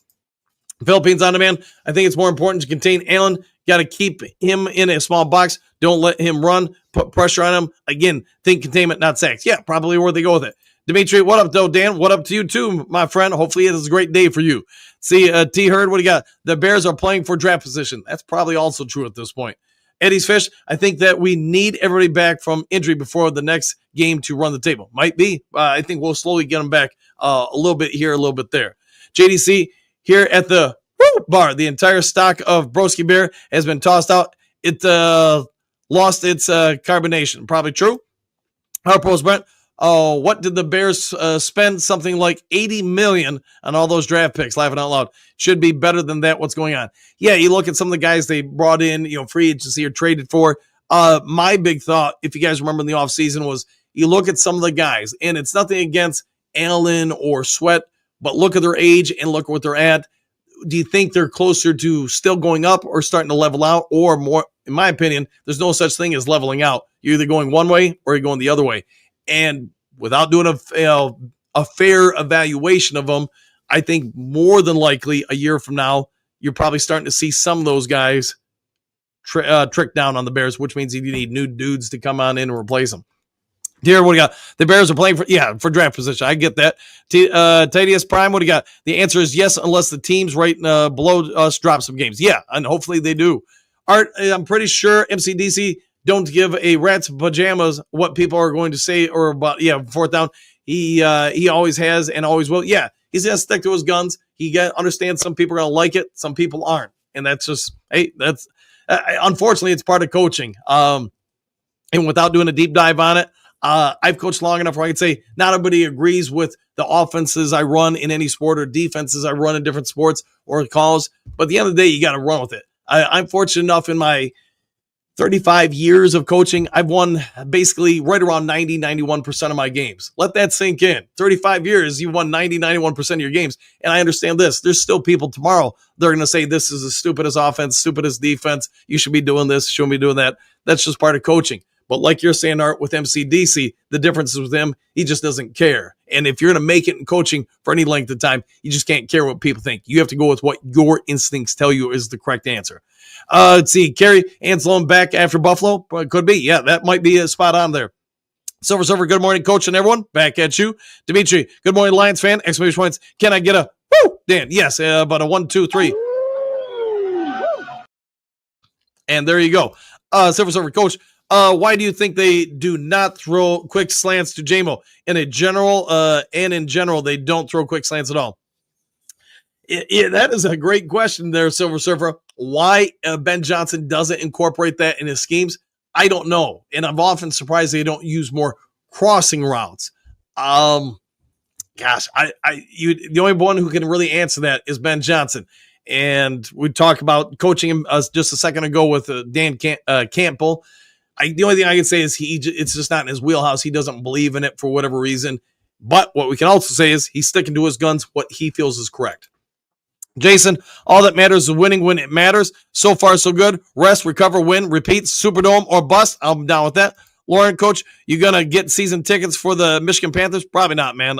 Speaker 6: Philippines on demand. I think it's more important to contain Allen. Got to keep him in a small box. Don't let him run. Put pressure on him. Again, think containment, not sacks. Yeah, probably where they go with it. Dimitri, what up, though, Dan? What up to you, too, my friend? Hopefully it is a great day for you. See, T. Hurd, what do you got? The Bears are playing for draft position. That's probably also true at this point. Eddie's Fish, I think that we need everybody back from injury before the next game to run the table. Might be. I think we'll slowly get them back a little bit here, a little bit there. JDC, here at the bar, the entire stock of Broski Beer has been tossed out. It lost its carbonation. Probably true. Harpo's Brent, what did the Bears spend? Something like $80 million on all those draft picks. Laughing out loud. Should be better than that. What's going on? Yeah, you look at some of the guys they brought in, free agency or traded for. My big thought, if you guys remember in the offseason, was you look at some of the guys, and it's nothing against Allen or Sweat, but look at their age and look at what they're at. Do you think they're closer to still going up or starting to level out, or more? In my opinion, there's no such thing as leveling out. You're either going one way or you're going the other way. And without doing a fair evaluation of them, I think more than likely a year from now, you're probably starting to see some of those guys trick down on the Bears, which means you need new dudes to come on in and replace them. Dear, what do you got? The Bears are playing for draft position. I get that. Tadius Prime, what do you got? The answer is yes, unless the teams right below us drop some games. Yeah, and hopefully they do. Art, I'm pretty sure MCDC don't give a rat's pajamas what people are going to say or about, fourth down. He always has and always will. Yeah, he's going to stick to his guns. He understands some people are going to like it, some people aren't. And that's just, that's unfortunately, it's part of coaching. And without doing a deep dive on it, I've coached long enough where I can say not everybody agrees with the offenses I run in any sport or defenses I run in different sports or calls. But at the end of the day, you got to run with it. I'm fortunate enough in my 35 years of coaching, I've won basically right around 90, 91% of my games. Let that sink in. 35 years, you won 90, 91% of your games. And I understand this. There's still people tomorrow, they're going to say this is the stupidest offense, stupidest defense. You should be doing this, shouldn't be doing that. That's just part of coaching. But like you're saying, Art, with MCDC, the difference is with him, he just doesn't care. And if you're going to make it in coaching for any length of time, you just can't care what people think. You have to go with what your instincts tell you is the correct answer. Let's see. Kerry Anselm back after Buffalo. Could be. Yeah, that might be a spot on there. Silver Surfer, good morning, coach and everyone. Back at you. Dimitri, good morning, Lions fan. Exclamation points. Can I get a woo? Dan, yes, about a 1, 2, 3. And there you go. Silver Surfer, coach. Why do you think they do not throw quick slants to JMO? In general, they don't throw quick slants at all. That is a great question there, Silver Surfer. Why Ben Johnson doesn't incorporate that in his schemes, I don't know. And I'm often surprised they don't use more crossing routes. The only one who can really answer that is Ben Johnson. And we talked about coaching him just a second ago with Dan Campbell. The only thing I can say is it's just not in his wheelhouse. He doesn't believe in it for whatever reason. But what we can also say is he's sticking to his guns, what he feels is correct. Jason, all that matters is winning when it matters. So far, so good. Rest, recover, win, repeat, Superdome, or bust. I'm down with that. Lauren, coach, you going to get season tickets for the Michigan Panthers? Probably not, man.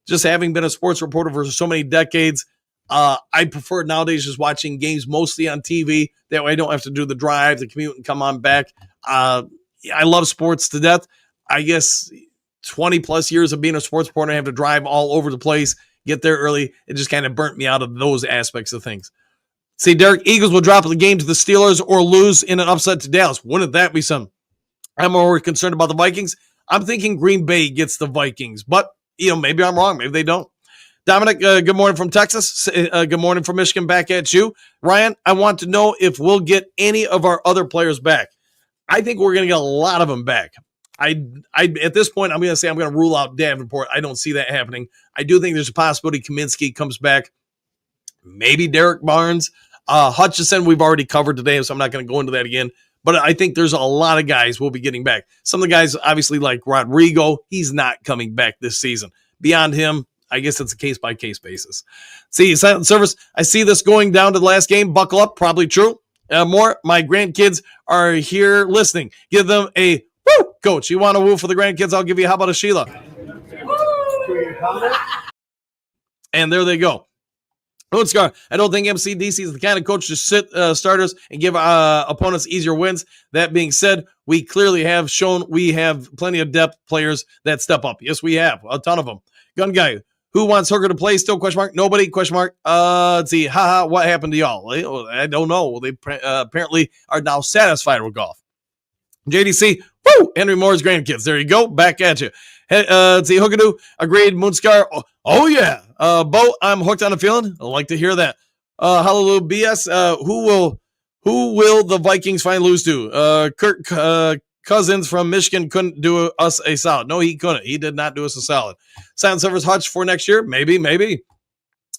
Speaker 6: Just having been a sports reporter for so many decades, I prefer nowadays just watching games mostly on TV. That way I don't have to do the drive, the commute, and come on back. I love sports to death. I guess 20-plus years of being a sports reporter, I have to drive all over the place, get there early. It just kind of burnt me out of those aspects of things. See, Derek, Eagles will drop the game to the Steelers or lose in an upset to Dallas. Wouldn't that be something? I'm more concerned about the Vikings. I'm thinking Green Bay gets the Vikings, but maybe I'm wrong. Maybe they don't. Dominic, good morning from Texas. Good morning from Michigan. Back at you. Ryan, I want to know if we'll get any of our other players back. I think we're going to get a lot of them back. At this point, I'm going to say I'm going to rule out Davenport. I don't see that happening. I do think there's a possibility Kaminsky comes back. Maybe Derek Barnes. Hutchinson, we've already covered today, so I'm not going to go into that again. But I think there's a lot of guys we'll be getting back. Some of the guys, obviously, like Rodrigo, he's not coming back this season. Beyond him, I guess it's a case-by-case basis. See, silent service, I see this going down to the last game. Buckle up, probably true. More, my grandkids are here listening. Give them a woo, coach. You want a woo for the grandkids? I'll give you, how about a Sheila? And there they go. Scar, I don't think MCDC is the kind of coach to sit starters and give opponents easier wins. That being said, we clearly have shown we have plenty of depth players that step up. Yes, we have a ton of them. Gun guy, who wants Hooker to play? Still question mark. Nobody question mark. Let's see. Haha. What happened to y'all? I don't know. They apparently are now satisfied with golf. JDC. Woo! Henry Moore's grandkids. There you go. Back at you. Hey, let's see. Hookadoo. Agreed. Moonscar. Oh yeah. Bo, I'm hooked on a feeling. I like to hear that. Hallelujah. BS. Who will the Vikings finally lose to? Kirk Cousins from Michigan couldn't do us a solid. No, he couldn't. He did not do us a solid. Silent Servers Hutch for next year? Maybe.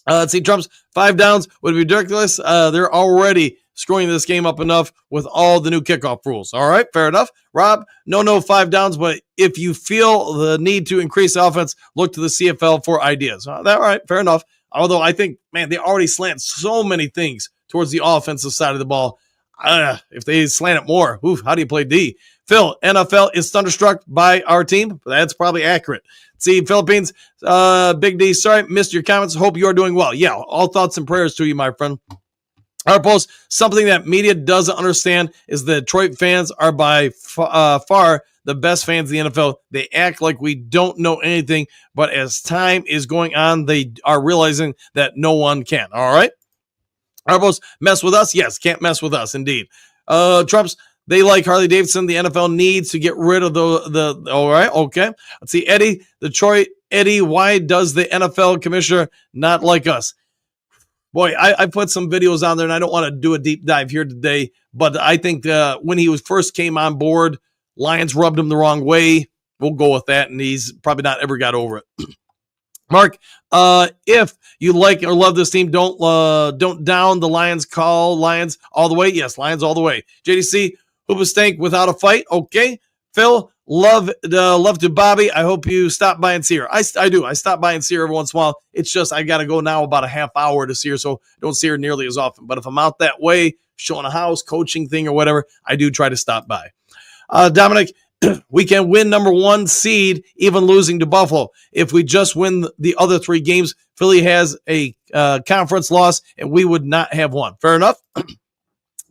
Speaker 6: Let's see. Trump's 5 downs would be ridiculous. They're already screwing this game up enough with all the new kickoff rules. All right, fair enough. Rob, no 5 downs, but if you feel the need to increase the offense, look to the CFL for ideas. All right, fair enough. Although I think, man, they already slant so many things towards the offensive side of the ball. If they slant it more, how do you play D? Phil, NFL is thunderstruck by our team. That's probably accurate. See, Philippines, Big D, sorry, missed your comments. Hope you are doing well. Yeah, all thoughts and prayers to you, my friend. Our post, something that media doesn't understand is the Detroit fans are by far the best fans in the NFL. They act like we don't know anything, but as time is going on, they are realizing that no one can. All right? Our post, mess with us? Yes, can't mess with us, indeed. Trump's, they like Harley Davidson. The NFL needs to get rid of the all right, okay. Let's see, Eddie, Detroit, Eddie, why does the NFL commissioner not like us? Boy, I put some videos on there, and I don't want to do a deep dive here today, but I think when he first came on board, Lions rubbed him the wrong way. We'll go with that, and he's probably not ever got over it. Mark, if you like or love this team, don't down the Lions. Call Lions all the way. Yes, Lions all the way. JDC, Hoopa Stank without a fight. Okay. Phil, love to Bobby. I hope you stop by and see her. I do. I stop by and see her every once in a while. It's just I got to go now about a half hour to see her, so don't see her nearly as often. But if I'm out that way, showing a house, coaching thing or whatever, I do try to stop by. Dominic, we can win number 1 seed, even losing to Buffalo. If we just win the other 3 games, Philly has a conference loss, and we would not have one. Fair enough.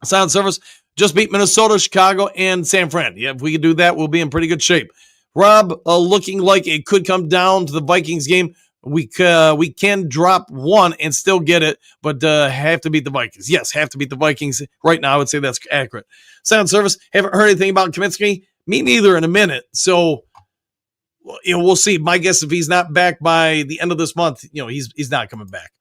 Speaker 6: Sound service. Just beat Minnesota, Chicago, and San Fran. Yeah, if we can do that, we'll be in pretty good shape. Rob, looking like it could come down to the Vikings game. We can drop 1 and still get it, but have to beat the Vikings. Yes, have to beat the Vikings right now. I would say that's accurate. Sound service, haven't heard anything about Kaminsky. Me neither in a minute. So, we'll see. My guess, if he's not back by the end of this month, he's not coming back.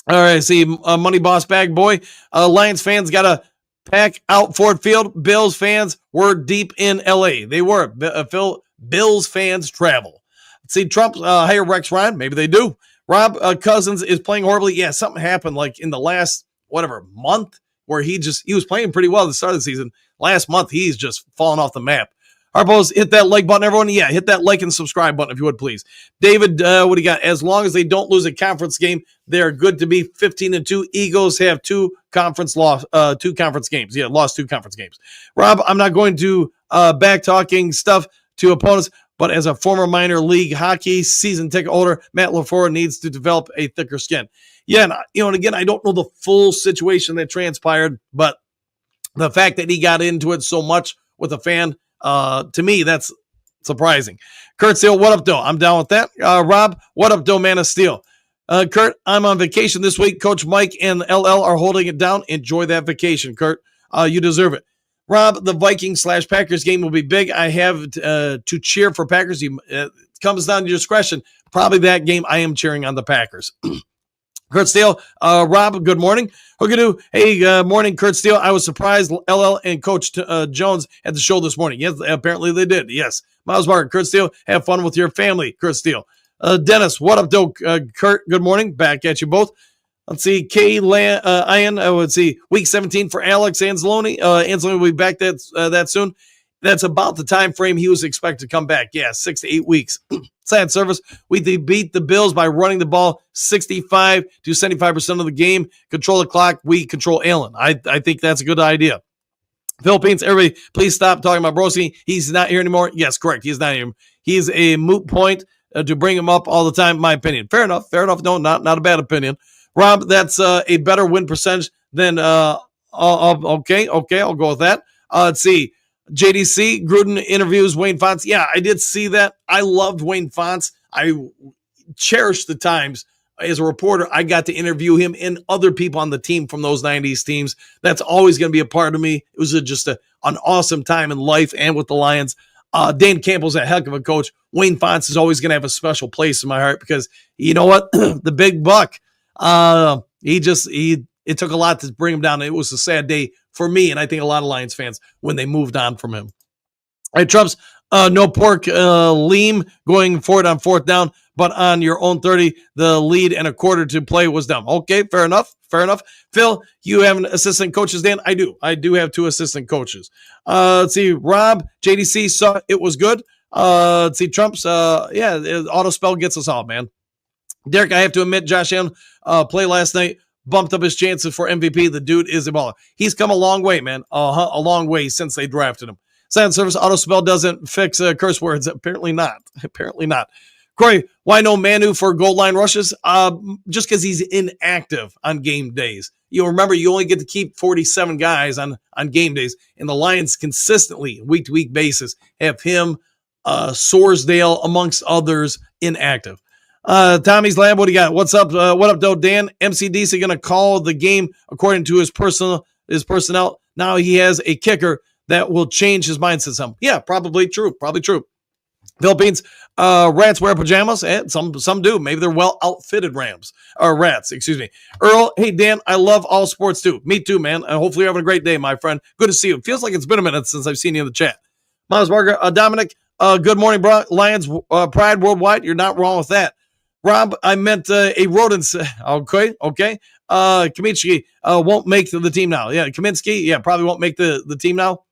Speaker 6: All right, see, Money Boss Bag Boy. Lions fans got to pack out Ford Field. Bills fans were deep in L.A. They were. Phil, Bills fans travel. See, Trump hire Rex Ryan. Maybe they do. Rob Cousins is playing horribly. Yeah, something happened like in the last, month where he was playing pretty well at the start of the season. Last month, he's just fallen off the map. Harpo's, hit that like button, everyone. Yeah, hit that like and subscribe button if you would, please. David, what do you got? As long as they don't lose a conference game, they're good to be 15-2. Eagles have 2 conference games. Yeah, lost 2 conference games. Rob, I'm not going to back talking stuff to opponents, but as a former minor league hockey season ticket holder, Matt LaFleur needs to develop a thicker skin. Yeah, and again, I don't know the full situation that transpired, but the fact that he got into it so much with a fan, to me, that's surprising. Kurt Steele, what up, though? I'm down with that. Rob, what up, though, man of steel? Kurt, I'm on vacation this week. Coach Mike and LL are holding it down. Enjoy that vacation, Kurt. You deserve it. Rob, the Vikings/Packers game will be big. I have to cheer for Packers. It comes down to your discretion. Probably that game I am cheering on the Packers. Kurt Steele, Rob, good morning. Hookadoo, hey, morning, Kurt Steele. I was surprised LL and Coach Jones had the show this morning. Yes, apparently they did. Yes. Miles Barker, Kurt Steele, have fun with your family, Kurt Steele. Dennis, what up, though? Kurt, good morning. Back at you both. Let's see, Ian. I would see week 17 for Alex Anzalone. Anzalone will be back that soon. That's about the time frame he was expected to come back. Yeah, 6 to 8 weeks. Sad service. We beat the Bills by running the ball 65 to 75% of the game. Control the clock. We control Allen. I think that's a good idea. Philippines, everybody, please stop talking about Broski. He's not here anymore. Yes, correct. He's not here. He's a moot point to bring him up all the time, in my opinion. Fair enough. No, not a bad opinion. Rob, that's a better win percentage than okay, I'll go with that. Let's see. JDC, Gruden interviews Wayne Fontes. Yeah, I did see that. I loved Wayne Fontes. I cherish the times as a reporter I got to interview him and other people on the team from those 90s teams. That's always going to be a part of me. It was just an awesome time in life and with the Lions. Dan Campbell's a heck of a coach. Wayne Fontes is always going to have a special place in my heart because you know what? The big buck, it took a lot to bring him down. It was a sad day for me, and I think a lot of Lions fans when they moved on from him. All right, Trumps, no pork lean going forward on fourth down, but on your own 30, the lead and a quarter to play was dumb. Okay, fair enough. Phil, you have an assistant coaches, Dan? I do have 2 assistant coaches. Let's see, Rob, JDC saw it was good. Let's see, Trumps, auto spell gets us all, man. Derek, I have to admit, Josh Allen play last night bumped up his chances for MVP. The dude is a baller. He's come a long way, man. A long way since they drafted him. Silent service auto spell doesn't fix curse words. Apparently not. Corey, why no Manu for goal line rushes? Just because he's inactive on game days. You remember, you only get to keep 47 guys on game days, and the Lions consistently, week-to-week basis, have him, Sorsdale, amongst others, inactive. Tommy's Lab, what do you got? What's up? What up, though, Dan? MCDC going to call the game according to his personnel. Now he has a kicker that will change his mindset some. Yeah, probably true. Philippines, rats wear pajamas. Some do. Maybe they're well outfitted rats. Excuse me. Earl, hey Dan, I love all sports too. Me too, man. Hopefully you're having a great day, my friend. Good to see you. Feels like it's been a minute since I've seen you in the chat. Miles Barker, Dominic, good morning, bro. Lions pride worldwide. You're not wrong with that. Rob, I meant a rodents. Okay. Kaminsky won't make the team now. Yeah, Kaminsky, probably won't make the team now.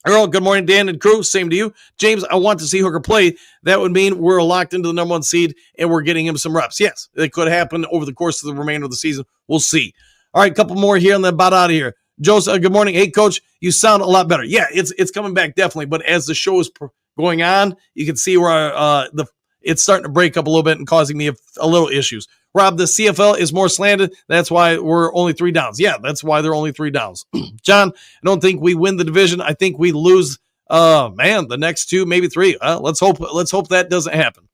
Speaker 6: Earl, good morning, Dan and crew. Same to you. James, I want to see Hooker play. That would mean we're locked into the number 1 seed and we're getting him some reps. Yes, it could happen over the course of the remainder of the season. We'll see. All right, a couple more here and then about out of here. Joseph, good morning. Hey, Coach, you sound a lot better. Yeah, it's coming back definitely. But as the show is going on, you can see where it's starting to break up a little bit and causing me a little issues. Rob, the CFL is more slanted. That's why we're only 3 downs. Yeah, that's why they're only 3 downs. John, I don't think we win the division. I think we lose, the next 2, maybe 3. Let's hope that doesn't happen.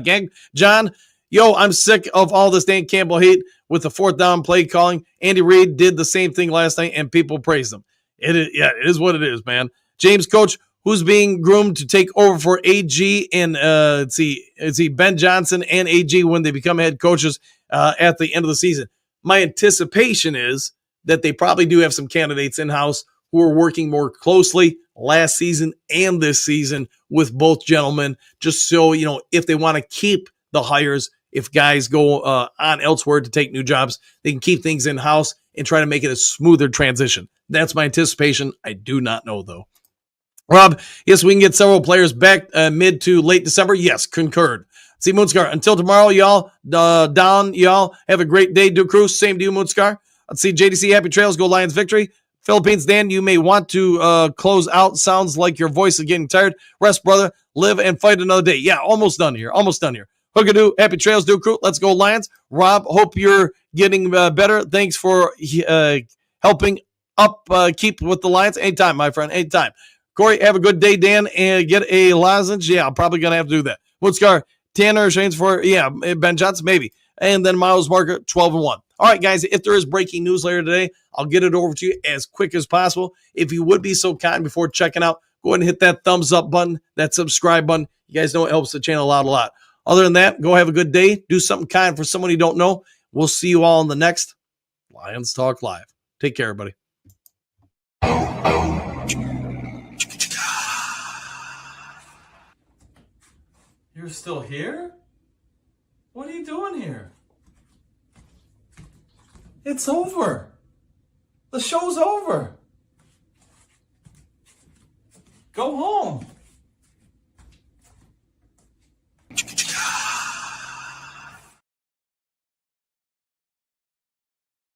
Speaker 6: Gang, John, I'm sick of all this Dan Campbell hate with the 4th down play calling. Andy Reid did the same thing last night, and people praised him. It is what it is, man. James, Coach, who's being groomed to take over for AG and let's see Ben Johnson and AG when they become head coaches at the end of the season. My anticipation is that they probably do have some candidates in-house who are working more closely last season and this season with both gentlemen, just so, if they want to keep the hires, if guys go on elsewhere to take new jobs, they can keep things in-house and try to make it a smoother transition. That's my anticipation. I do not know, though. Rob, yes, we can get several players back mid to late December. Yes, concurred. See, Moonscar, until tomorrow, y'all. Y'all have a great day. Do Cruz, same to you, Moonscar. Let's see, JDC, happy trails, go Lions victory. Philippines, Dan, you may want to close out. Sounds like your voice is getting tired. Rest, brother. Live and fight another day. Yeah, almost done here. Hookadoo, happy trails, do crew. Let's go Lions. Rob, hope you're getting better. Thanks for helping up keep with the Lions. Anytime, my friend, anytime. Corey, have a good day, Dan, and get a lozenge. Yeah, I'm probably going to have to do that. Woodscar, Tanner, Shane's for, Ben Johnson, maybe. And then Miles Marker, 12-1. All right, guys, if there is breaking news later today, I'll get it over to you as quick as possible. If you would be so kind before checking out, go ahead and hit that thumbs up button, that subscribe button. You guys know it helps the channel out a lot. Other than that, go have a good day. Do something kind for someone you don't know. We'll see you all in the next Lions Talk Live. Take care, everybody. You're still here? What are you doing here?
Speaker 7: It's over. The show's over. Go home.